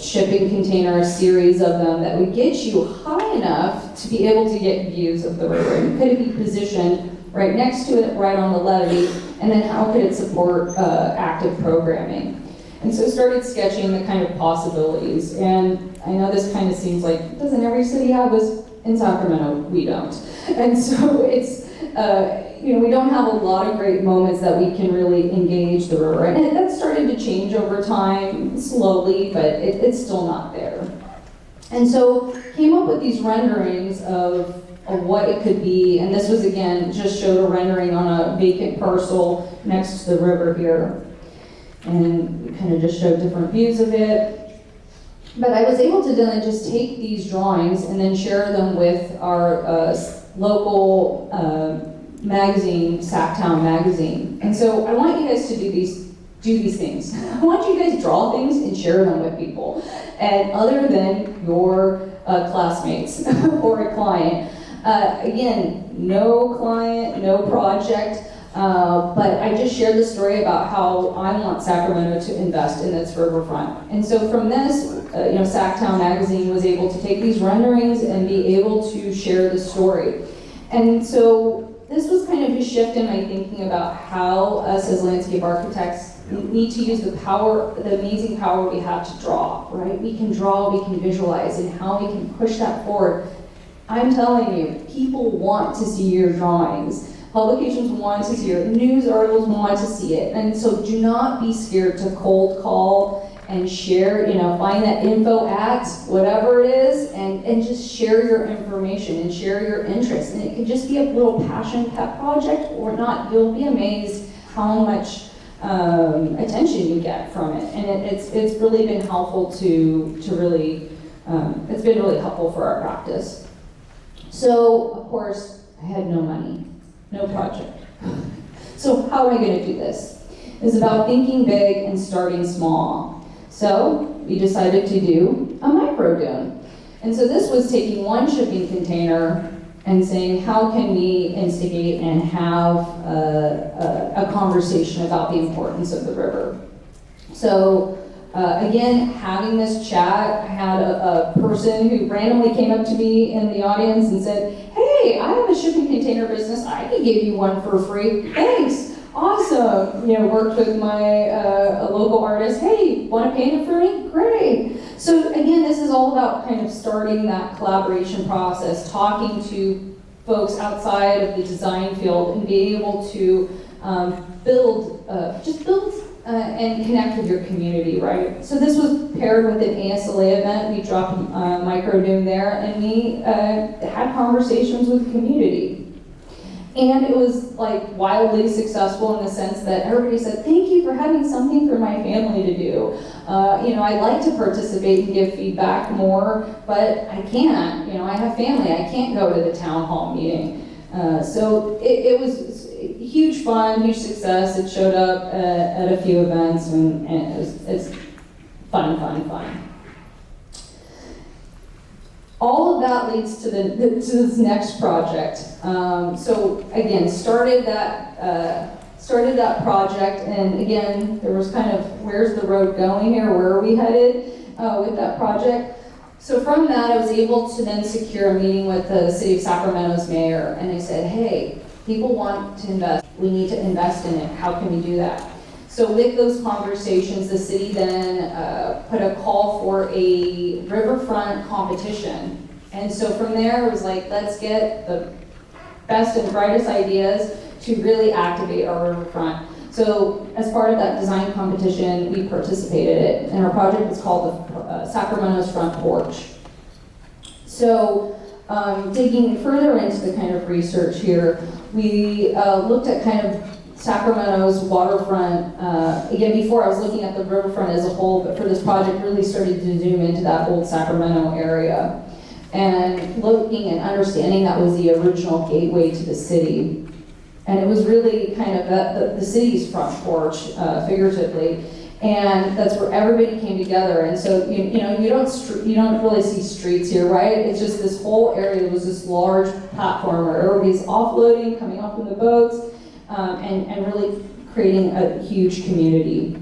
shipping container, a series of them that would get you high enough to be able to get views of the river. And could it be positioned right next to it, right on the levee, and then how could it support active programming? And so started sketching the kind of possibilities. And I know this kind of seems like, doesn't every city have this? In Sacramento, we don't. And so it's, we don't have a lot of great moments that we can really engage the river. And that started to change over time, slowly, but it's still not there. And so came up with these renderings of what it could be. And this was, again, just showed a rendering on a vacant parcel next to the river here. And we kind of just showed different views of it. But I was able to then just take these drawings and then share them with our local magazine, Sacktown Magazine. And so I want you guys to do these things. I want you guys to draw things and share them with people. And other than your classmates or a client. Again, no client, no project. But I just shared the story about how I want Sacramento to invest in its riverfront. And so from this, Sacktown Magazine was able to take these renderings and be able to share the story. And so this was kind of a shift in my thinking about how us as landscape architects need to use the power, the amazing power we have to draw, right? We can draw, we can visualize, and how we can push that forward. I'm telling you, people want to see your drawings. Publications want to see it, news articles want to see it. And so do not be scared to cold call and share, find that info at whatever it is, and just share your information and share your interest. And it could just be a little passion pet project or not. You'll be amazed how much attention you get from it. And it's really been helpful to really, it's been really helpful for our practice. So, of course, I had no money. No project. So how am I going to do this? It's about thinking big and starting small. So we decided to do a micro dune. And so this was taking one shipping container and saying, how can we instigate and have a conversation about the importance of the river? So again, having this chat, I had a person who randomly came up to me in the audience and said, hey, I have a shipping container business. I can give you one for free. Thanks. Awesome. Worked with my a local artist. Hey, want to paint it for me? Great. So again, this is all about kind of starting that collaboration process, talking to folks outside of the design field and being able to build and connect with your community, right? So this was paired with an ASLA event. We dropped microdune there, and we had conversations with the community. And it was like wildly successful in the sense that everybody said, thank you for having something for my family to do. I'd like to participate and give feedback more, but I can't. I have family. I can't go to the town hall meeting. So it was huge fun, huge success. It showed up at a few events, and it's fun. All of that leads to this next project. So again, started that project, and again, there was kind of, where's the road going here? Where are we headed with that project? So from that, I was able to then secure a meeting with the City of Sacramento's mayor, and I said, hey, people want to invest. We need to invest in it. How can we do that? So with those conversations, the city then put a call for a riverfront competition. And so from there, it was like, let's get the best and brightest ideas to really activate our riverfront. So as part of that design competition, we participated in it, and our project was called Sacramento's Front Porch. So digging further into the kind of research here, we looked at kind of Sacramento's waterfront. Again, before I was looking at the riverfront as a whole, but for this project really started to zoom into that old Sacramento area. And looking and understanding that was the original gateway to the city. And it was really kind of the city's front porch, figuratively. And that's where everybody came together. And so, you don't really see streets here, right? It's just this whole area was this large platform where everybody's offloading, coming off from the boats, and really creating a huge community.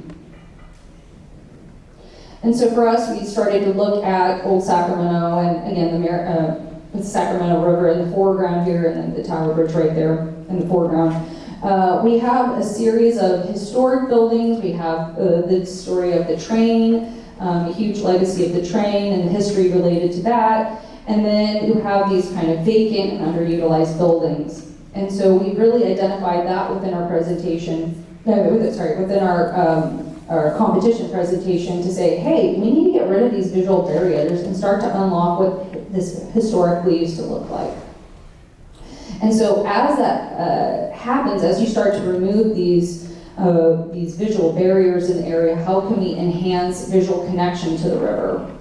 And so for us, we started to look at Old Sacramento, and again, the Sacramento River in the foreground here, and then the Tower Bridge right there in the foreground. We have a series of historic buildings. We have the story of the train, a huge legacy of the train and the history related to that. And then you have these kind of vacant and underutilized buildings. And so we really identified that within our presentation, within our competition presentation to say, hey, we need to get rid of these visual barriers and start to unlock what this historically used to look like. And so as that happens, as you start to remove these visual barriers in the area, how can we enhance visual connection to the river?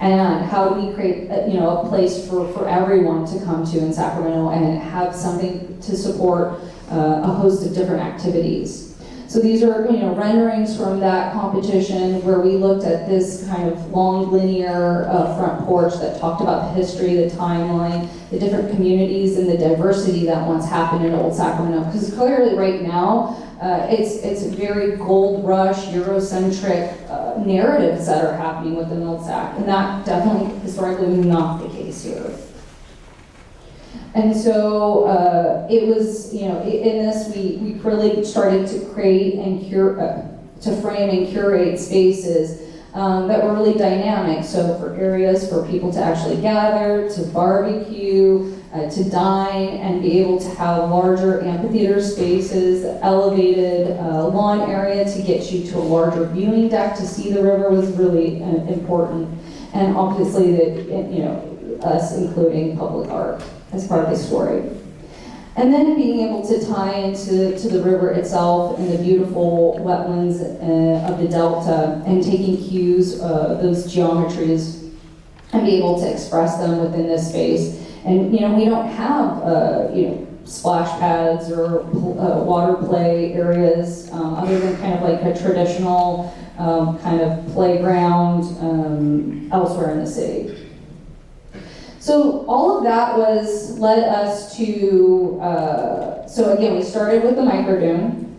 And how do we create a place for everyone to come to in Sacramento and have something to support a host of different activities? So these are renderings from that competition where we looked at this kind of long linear front porch that talked about the history, the timeline, the different communities, and the diversity that once happened in Old Sacramento. Because clearly right now, it's very gold rush, Eurocentric narratives that are happening within Old Sac, and that definitely historically was not the case here. And so it was, in this, we really started to create and to frame and curate spaces that were really dynamic. So for areas for people to actually gather, to barbecue, to dine, and be able to have larger amphitheater spaces, elevated lawn area to get you to a larger viewing deck to see the river was really important. And obviously, us including public art as part of the story. And then being able to tie into the river itself and the beautiful wetlands of the delta and taking cues, those geometries, and be able to express them within this space. And we don't have splash pads or water play areas other than kind of like a traditional kind of playground elsewhere in the city. So all of that led us to, so again, we started with the microdune.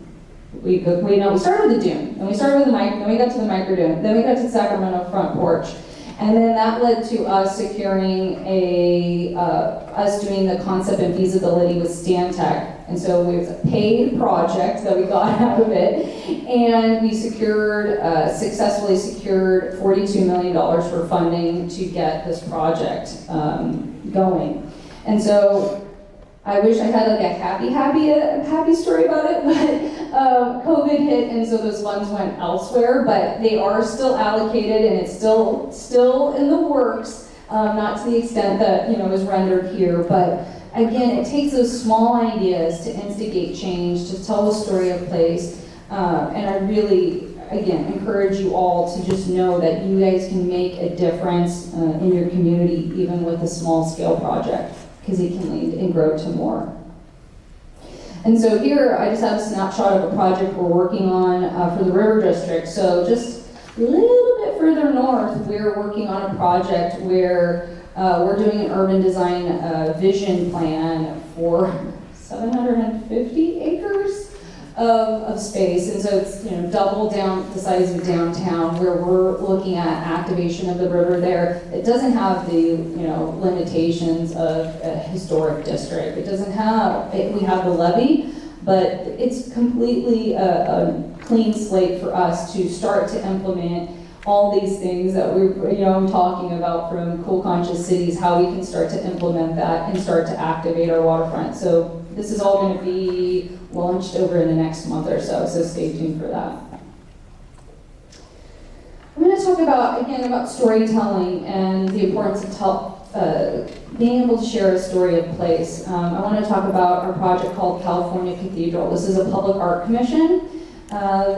We started with the dune, and we started with the then we got to the microdune, then we got to the Sacramento front porch. And then that led to us securing us doing the concept and feasibility with Stantec. And so it was a paid project that we got out of it. And we successfully secured $42 million for funding to get this project going. And so I wish I had like a happy story about it, but COVID hit, and so those funds went elsewhere, but they are still allocated, and it's still in the works, not to the extent that is rendered here, but again, it takes those small ideas to instigate change, to tell the story of place, and I really, again, encourage you all to just know that you guys can make a difference in your community, even with a small scale project, because it can lead and grow to more. And so here, I just have a snapshot of a project we're working on for the River District. So just a little bit further north, we're working on a project where we're doing an urban design vision plan for 750 acres of space. And so it's double down the size of downtown, where we're looking at activation of the river there. It doesn't have the limitations of a historic district. It doesn't have, we have the levee, but it's completely a clean slate for us to start to implement all these things that I'm talking about from Cool Conscious Cities, how we can start to implement that and start to activate our waterfront. So this is all going to be launched over in the next month or so stay tuned for that. I'm going to talk about storytelling and the importance of being able to share a story of place. I want to talk about our project called California Cathedral. This is a public art commission.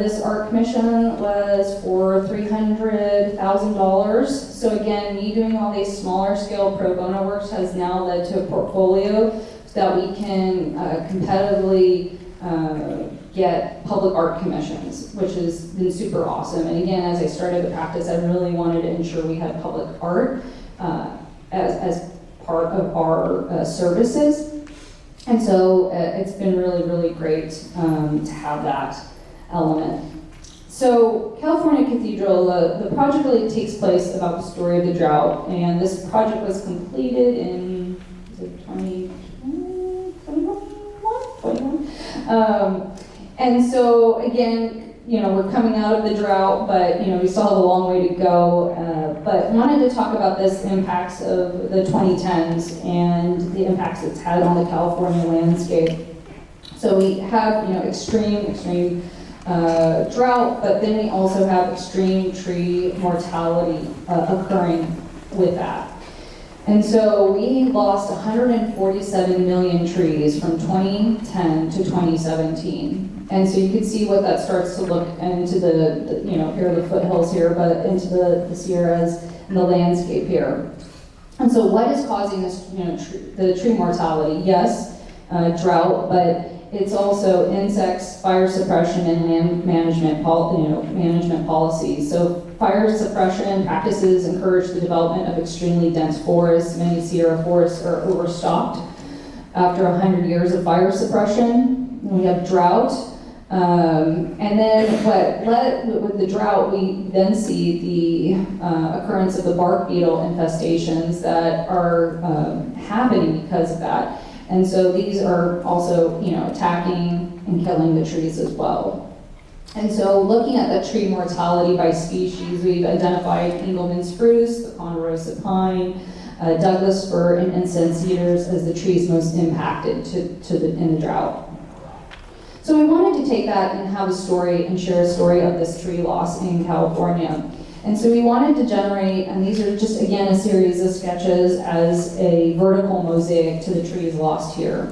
This art commission was for $300,000. So again, me doing all these smaller scale pro bono works has now led to a portfolio so that we can competitively get public art commissions, which has been super awesome. And again, as I started the practice, I really wanted to ensure we had public art as part of our services. And so it's been really, really great to have that element. So California Cathedral, the project really takes place about the story of the drought, and this project was completed in 2021? And so again, we're coming out of the drought, but we still have a long way to go. But wanted to talk about this impacts of the 2010s and the impacts it's had on the California landscape. So we have extreme drought, but then we also have extreme tree mortality occurring with that. And so we lost 147 million trees from 2010 to 2017. And so you can see what that starts to look into the here are the foothills here, but into the Sierras and the landscape here. And so what is causing this, the tree mortality? Yes, drought, but it's also insects, fire suppression, and land management, management policies. So fire suppression practices encourage the development of extremely dense forests. Many Sierra forests are overstocked after 100 years of fire suppression. We have drought. And then with the drought, we then see the occurrence of the bark beetle infestations that are happening because of that. And so these are also, attacking and killing the trees as well. And so looking at the tree mortality by species, we've identified Engelmann spruce, the ponderosa pine, Douglas fir, and incense cedars as the trees most impacted in the drought. So we wanted to take that and have a story and share a story of this tree loss in California. And so we wanted to generate, and these are just, again, a series of sketches as a vertical mosaic to the trees lost here.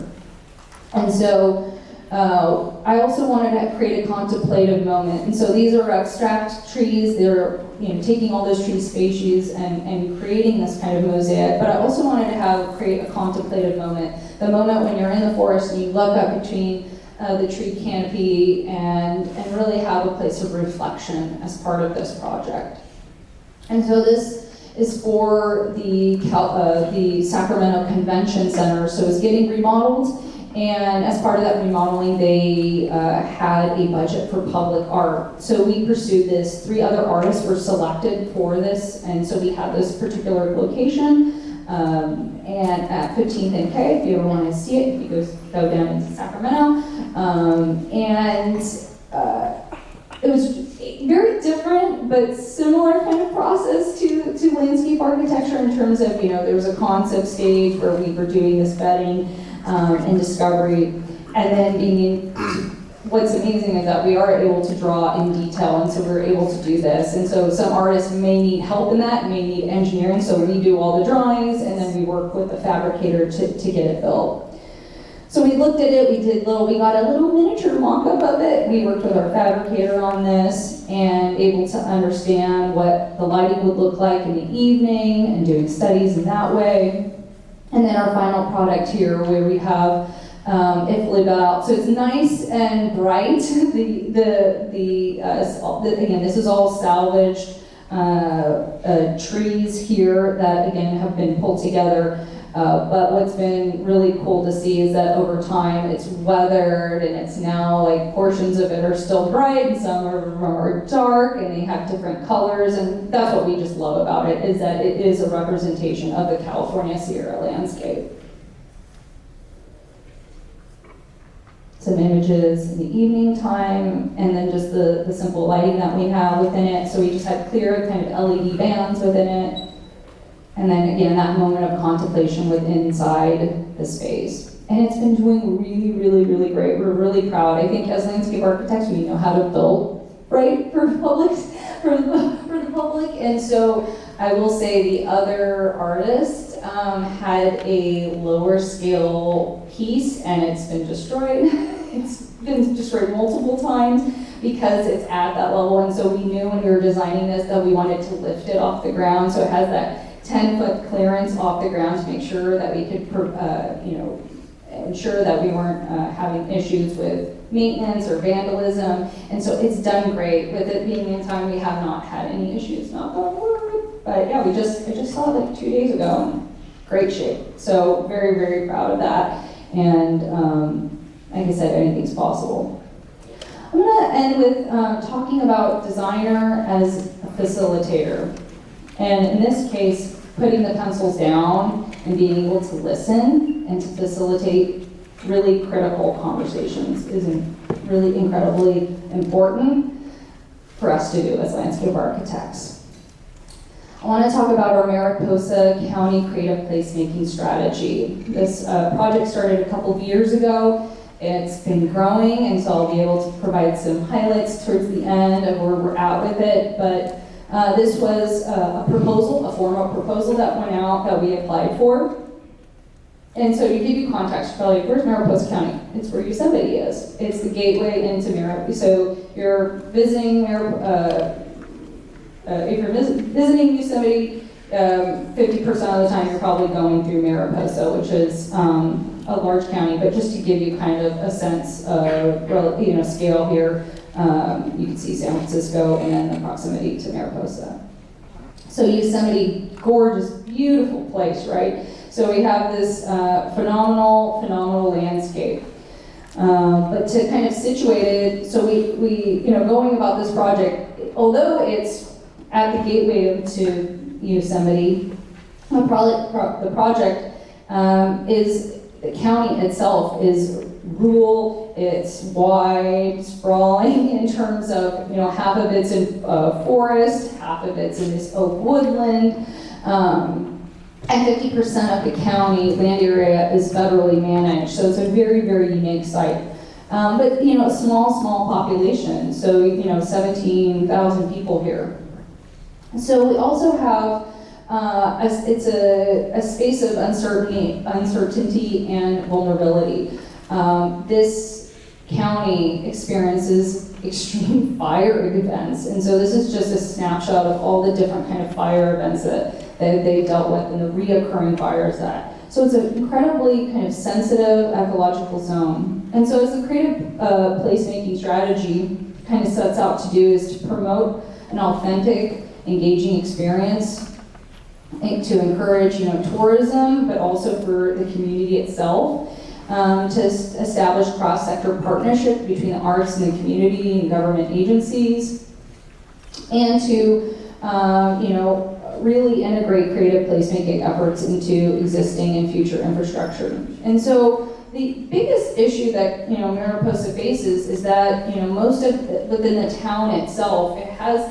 And so I also wanted to create a contemplative moment. And so these are abstract trees. They're taking all those tree species and creating this kind of mosaic. But I also wanted to create a contemplative moment. The moment when you're in the forest and you look up between the tree canopy and really have a place of reflection as part of this project. And so this is for the Sacramento Convention Center. So it's getting remodeled, and as part of that remodeling, they had a budget for public art. So we pursued this. 3 other artists were selected for this, and so we had this particular location, and at 15th and K, if you ever want to see it, if you go down into Sacramento. It was very different, but similar kind of process to landscape architecture in terms of, there was a concept stage where we were doing this vetting and discovery, and then what's amazing is that we are able to draw in detail, and so we're able to do this. And so some artists may need help in that, may need engineering, so we do all the drawings, and then we work with the fabricator to get it built. So we looked at it, we got a little miniature mock-up of it. We worked with our fabricator on this and able to understand what the lighting would look like in the evening and doing studies in that way. And then our final product here where we have it laid out. So it's nice and bright. Again, this is all salvaged trees here that again have been pulled together. But what's been really cool to see is that over time it's weathered, and it's now like portions of it are still bright and some are dark, and they have different colors, and that's what we just love about it, is that it is a representation of the California Sierra landscape. some images in the evening time, and then just the simple lighting that we have within it. So we just had clear kind of LED bands within it. And then again, that moment of contemplation within inside the space. And it's been doing really, really, really great. We're really proud. I think as landscape architects, we know how to build, right, for the public, for the public. And so I will say the other artist had a lower scale piece, and it's been destroyed. It's been destroyed multiple times because it's at that level. And so we knew when we were designing this that we wanted to lift it off the ground. So it has that 10-foot clearance off the ground to make sure that we could, ensure that we weren't having issues with maintenance or vandalism. And so it's done great. With it being in time, we have not had any issues, knock on wood. But yeah, I just saw it like 2 days ago, and great shape. So very, very proud of that. And like I said, anything's possible. I'm gonna end with talking about designer as a facilitator. And in this case, putting the pencils down and being able to listen and to facilitate really critical conversations is really incredibly important for us to do as landscape architects. I want to talk about our Mariposa County Creative Placemaking Strategy. This project started a couple of years ago. It's been growing, and so I'll be able to provide some highlights towards the end of where we're at with it. But this was a proposal, a formal proposal that went out that we applied for. And so to give you context, you're probably like, where's Mariposa County? It's where Yosemite is. It's the gateway into Mariposa. So you're visiting if you're visiting Yosemite, 50% of the time you're probably going through Mariposa, which is a large county. But just to give you kind of a sense of scale here, you can see San Francisco and then the proximity to Mariposa. So Yosemite, gorgeous, beautiful place, right? So we have this phenomenal landscape. But to kind of situate it, so we going about this project, although it's at the gateway to Yosemite, the project is, the county itself is rural, it's wide, sprawling in terms of, half of it's in forest, half of it's in this oak woodland, and 50% of the county land area is federally managed, so it's a very, very unique site. But, a small population, so, 17,000 people here. So we also have, it's a space of uncertainty and vulnerability. This county experiences extreme fire events, and so this is just a snapshot of all the different kind of fire events that they dealt with and the reoccurring fires so it's an incredibly kind of sensitive ecological zone. And so as the creative placemaking strategy kind of sets out to do is to promote an authentic, engaging experience to encourage, tourism, but also for the community itself, to establish cross-sector partnership between the arts and the community and government agencies, and to, really integrate creative placemaking efforts into existing and future infrastructure. And so the biggest issue that, Mariposa faces is that, most of, within the town itself, it has,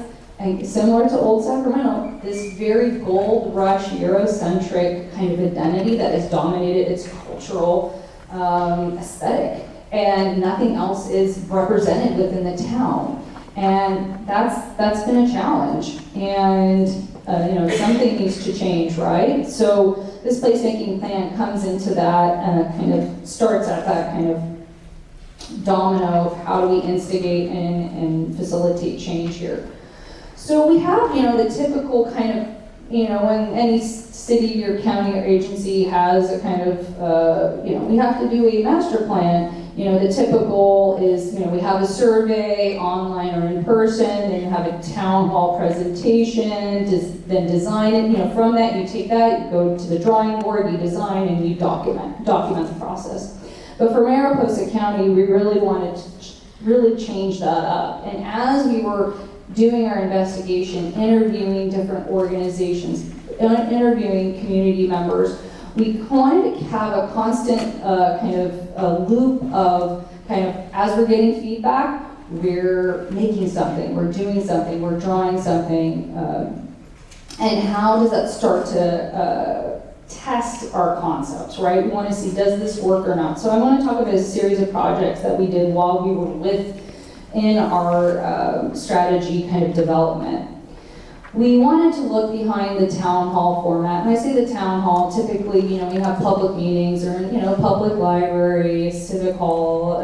similar to Old Sacramento, this very gold rush, Eurocentric kind of identity that has dominated its cultural aesthetic, and nothing else is represented within the town. And that's been a challenge. And something needs to change, right? So this placemaking plan comes into that and kind of starts at that kind of domino of how do we instigate and facilitate change here. So we have, the typical kind of, when any city or county or agency has a kind of, we have to do a master plan. The typical is, we have a survey, online or in person, then you have a town hall presentation, then design it. From that, you take that, you go to the drawing board, you design, and you document the process. But for Mariposa County, we really wanted to really change that up. And as we were doing our investigation, interviewing different organizations, interviewing community members, we wanted to have a constant kind of loop of kind of, as we're getting feedback, we're making something, we're doing something, we're drawing something, and how does that start to test our concepts, right? We want to see, does this work or not? So I want to talk about a series of projects that we did while we were within our strategy kind of development. We wanted to look behind the town hall format. When I say the town hall, typically, we have public meetings or, public library, civic hall,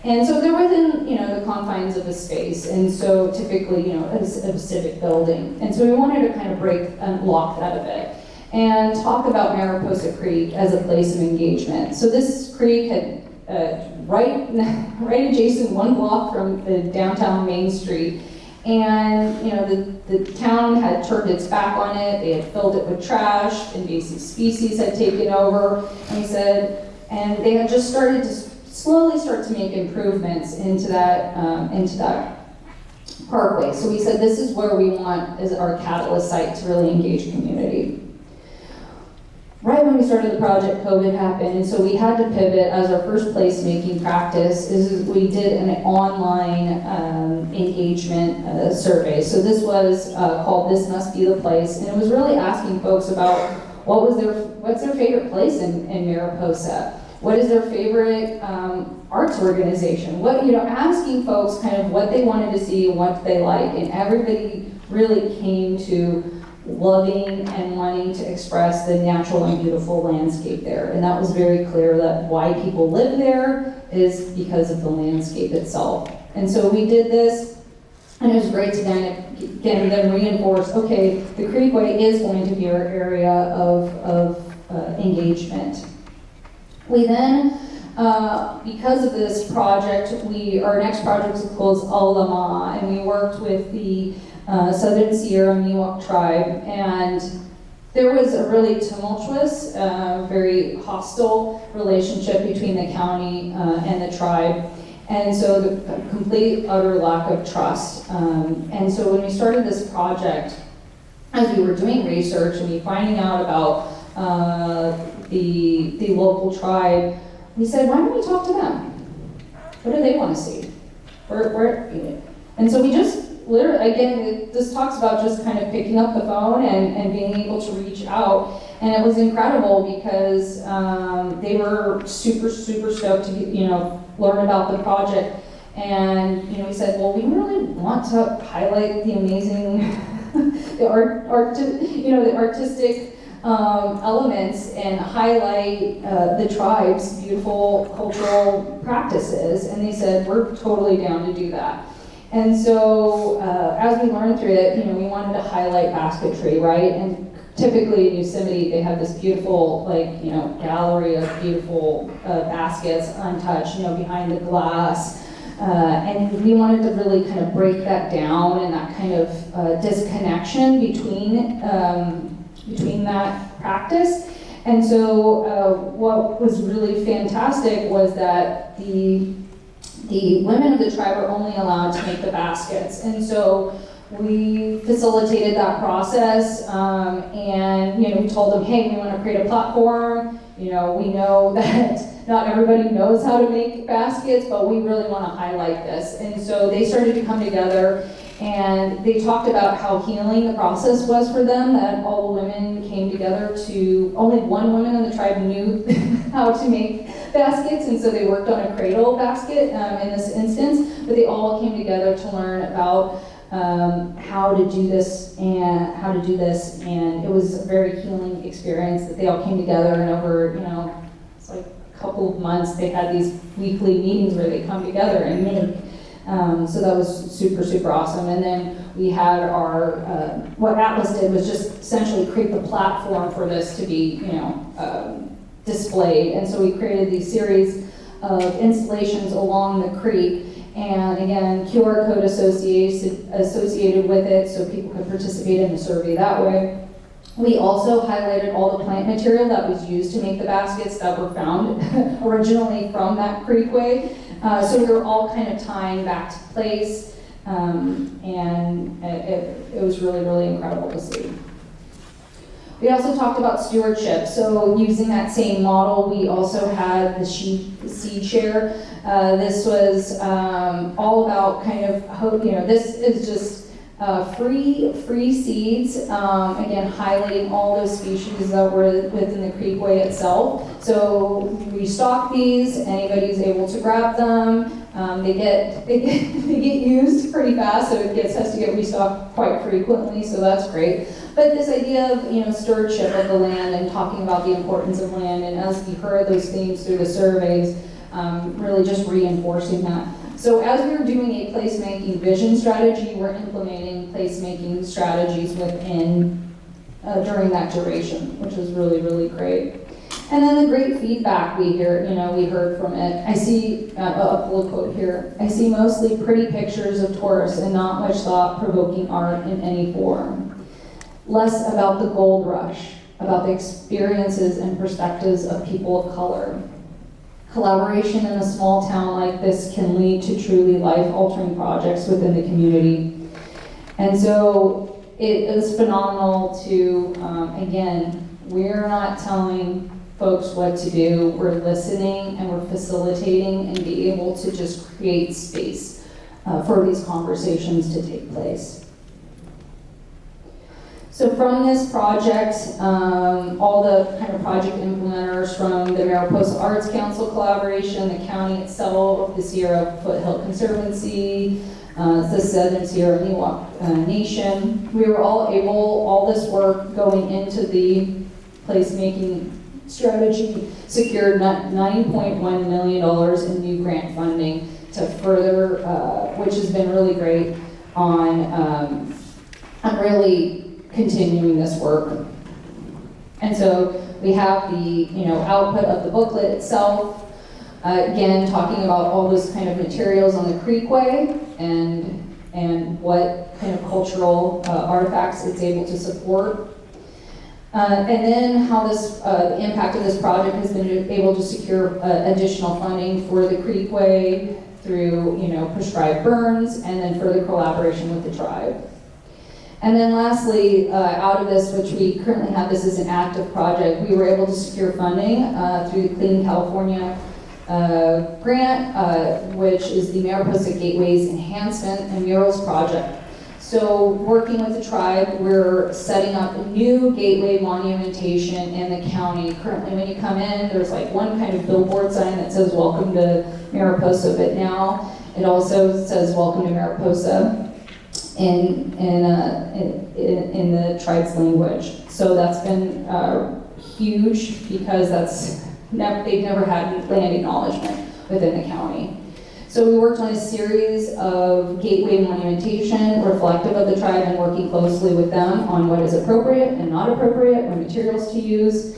and so they're within, the confines of a space, and so typically, a civic building. And so we wanted to kind of break and block that a bit and talk about Mariposa Creek as a place of engagement. So this creek had right adjacent, one block from the downtown Main Street. And the town had turned its back on it. They had filled it with trash. Invasive species had taken over. And we said, and they had just started to slowly start to make improvements into that parkway. So we said, this is where we want as our catalyst site to really engage community. Right when we started the project, COVID happened, and so we had to pivot as our first placemaking practice is we did an online engagement survey. So this was called This Must Be the Place, and it was really asking folks about what's their favorite place in Mariposa? What is their favorite arts organization? Asking folks kind of what they wanted to see and what they like, and everybody really came to loving and wanting to express the natural and beautiful landscape there. And that was very clear that why people live there is because of the landscape itself. And so we did this, and it was great to then reinforce, okay, the Creekway is going to be our area of engagement. We then, because of this project, our next project was called LABash, and we worked with the Southern Sierra Miwok tribe, and there was a really tumultuous, very hostile relationship between the county and the tribe, and so the complete, utter lack of trust. And so when we started this project, as we were doing research and we finding out about the local tribe, we said, why don't we talk to them? What do they want to see? And so we just literally, again, this talks about just kind of picking up the phone and being able to reach out. And it was incredible because they were super, super stoked to learn about the project. And we said, well, we really want to highlight the amazing, the artistic elements and highlight the tribe's beautiful cultural practices. And they said, we're totally down to do that. And so as we learned through it, we wanted to highlight basketry, right? And typically in Yosemite, they have this beautiful, gallery of beautiful baskets untouched, behind the glass. And we wanted to really kind of break that down and that kind of disconnection between that practice. And so what was really fantastic was that the women of the tribe are only allowed to make the baskets. And so we facilitated that process, and we told them, hey, we want to create a platform. We know that not everybody knows how to make baskets, but we really want to highlight this. And so they started to come together, and they talked about how healing the process was for them, that all the women came together only one woman in the tribe knew how to make baskets, and so they worked on a cradle basket in this instance, but they all came together to learn about how to do this, and it was a very healing experience that they all came together, and over, it's like a couple of months, they had these weekly meetings where they come together and make. So that was super, super awesome. And then we had our, what Atlas did was just essentially create the platform for this to be, displayed. And so we created these series of installations along the creek. And again, QR code associated with it so people could participate in the survey that way. We also highlighted all the plant material that was used to make the baskets that were found originally from that creekway. So we were all kind of tying back to place, and it was really, really incredible to see. We also talked about stewardship. So using that same model, we also had the seed share. This was all about kind of, this is just free seeds, again, highlighting all those species that were within the creekway itself. So we stock these, anybody who's able to grab them. They get used pretty fast, so it has to get restocked quite frequently, so that's great. But this idea of stewardship of the land and talking about the importance of land, and as we heard those themes through the surveys, really just reinforcing that. So as we were doing a placemaking vision strategy, we're implementing placemaking strategies within during that duration, which is really, really great. And then the great feedback we heard from it. I see, I'll pull a quote here. I see mostly pretty pictures of tourists and not much thought-provoking art in any form. Less about the gold rush, about the experiences and perspectives of people of color. Collaboration in a small town like this can lead to truly life-altering projects within the community. And so it is phenomenal to, again, we're not telling folks what to do, we're listening and we're facilitating and be able to just create space for these conversations to take place. So from this project, all the kind of project implementers from the Mariposa Arts Council collaboration, the county itself, the Sierra Foothill Conservancy, the Southern Sierra Miwok Nation, we were all this work going into the placemaking strategy secured $9.1 million in new grant funding to further, which has been really great on really continuing this work. And so we have the output of the booklet itself, again talking about all those kind of materials on the creekway and what kind of cultural artifacts it's able to support. And then how the impact of this project has been able to secure additional funding for the creekway through prescribed burns and then further collaboration with the tribe. And then lastly, out of this, which we currently have this as an active project, we were able to secure funding through the Clean California grant, which is the Mariposa Gateways Enhancement and Murals Project. So working with the tribe, we're setting up a new gateway monumentation in the county. Currently when you come in, there's like one kind of billboard sign that says welcome to Mariposa, but now it also says welcome to Mariposa in the tribe's language. So that's been huge because they've never had land acknowledgement within the county. So we worked on a series of gateway monumentation reflective of the tribe and working closely with them on what is appropriate and not appropriate, what materials to use.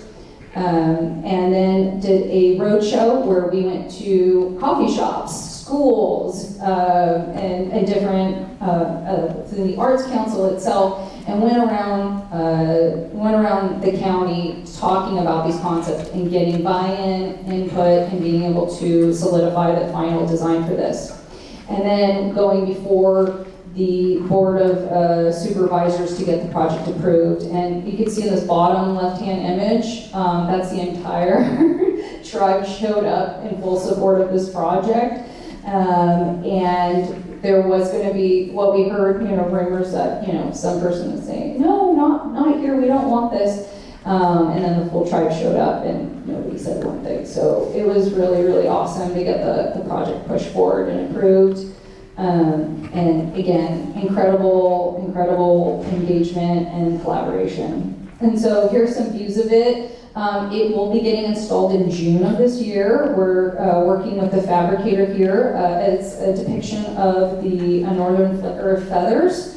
And then did a roadshow where we went to coffee shops, schools, and different, through the Arts Council itself, and went around the county talking about these concepts and getting buy-in, input, and being able to solidify the final design for this. And then going before the Board of Supervisors to get the project approved. And you can see in this bottom left-hand image, that's the entire tribe showed up in full support of this project. And there was going to be, what we heard, rumors that, some person was saying, no, not here, we don't want this. And then the full tribe showed up and nobody said one thing. So it was really, really awesome to get the project pushed forward and approved. And again, incredible engagement and collaboration. And so here's some views of it. It will be getting installed in June of this year. We're working with the fabricator here. It's a depiction of the northern earth feathers,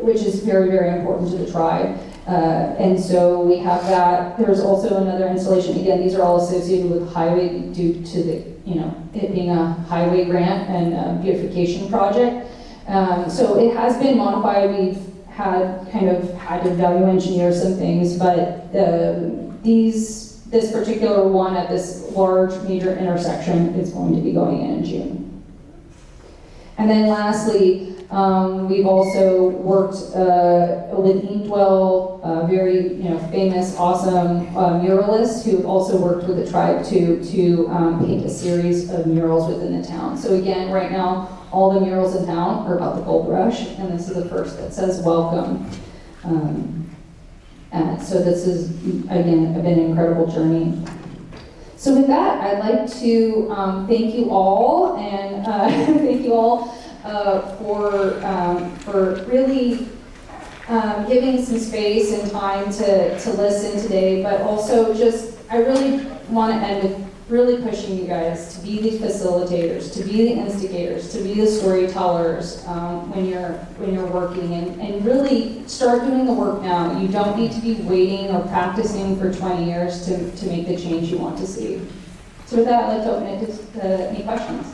which is very, very important to the tribe. And so we have that. There's also another installation. Again, these are all associated with highway due to the, it being a highway grant and beautification project. So it has been modified. We've had to value engineer some things, but this particular one at this large major intersection is going to be going in June. And then lastly, We've also worked with Inkwell, very famous, awesome muralists who have also worked with the tribe to paint a series of murals within the town. So again, right now, all the murals in town are about the gold rush, and this is the first that says welcome. And so this is, again, been an incredible journey. So with that, I'd like to thank you all, and thank you all for really giving some space and time to listen today, but also just, I really want to end with really pushing you guys to be the facilitators, to be the instigators, to be the storytellers when you're working, and really start doing the work now. You don't need to be waiting or practicing for 20 years to make the change you want to see. So with that, I'd like to open it to any questions.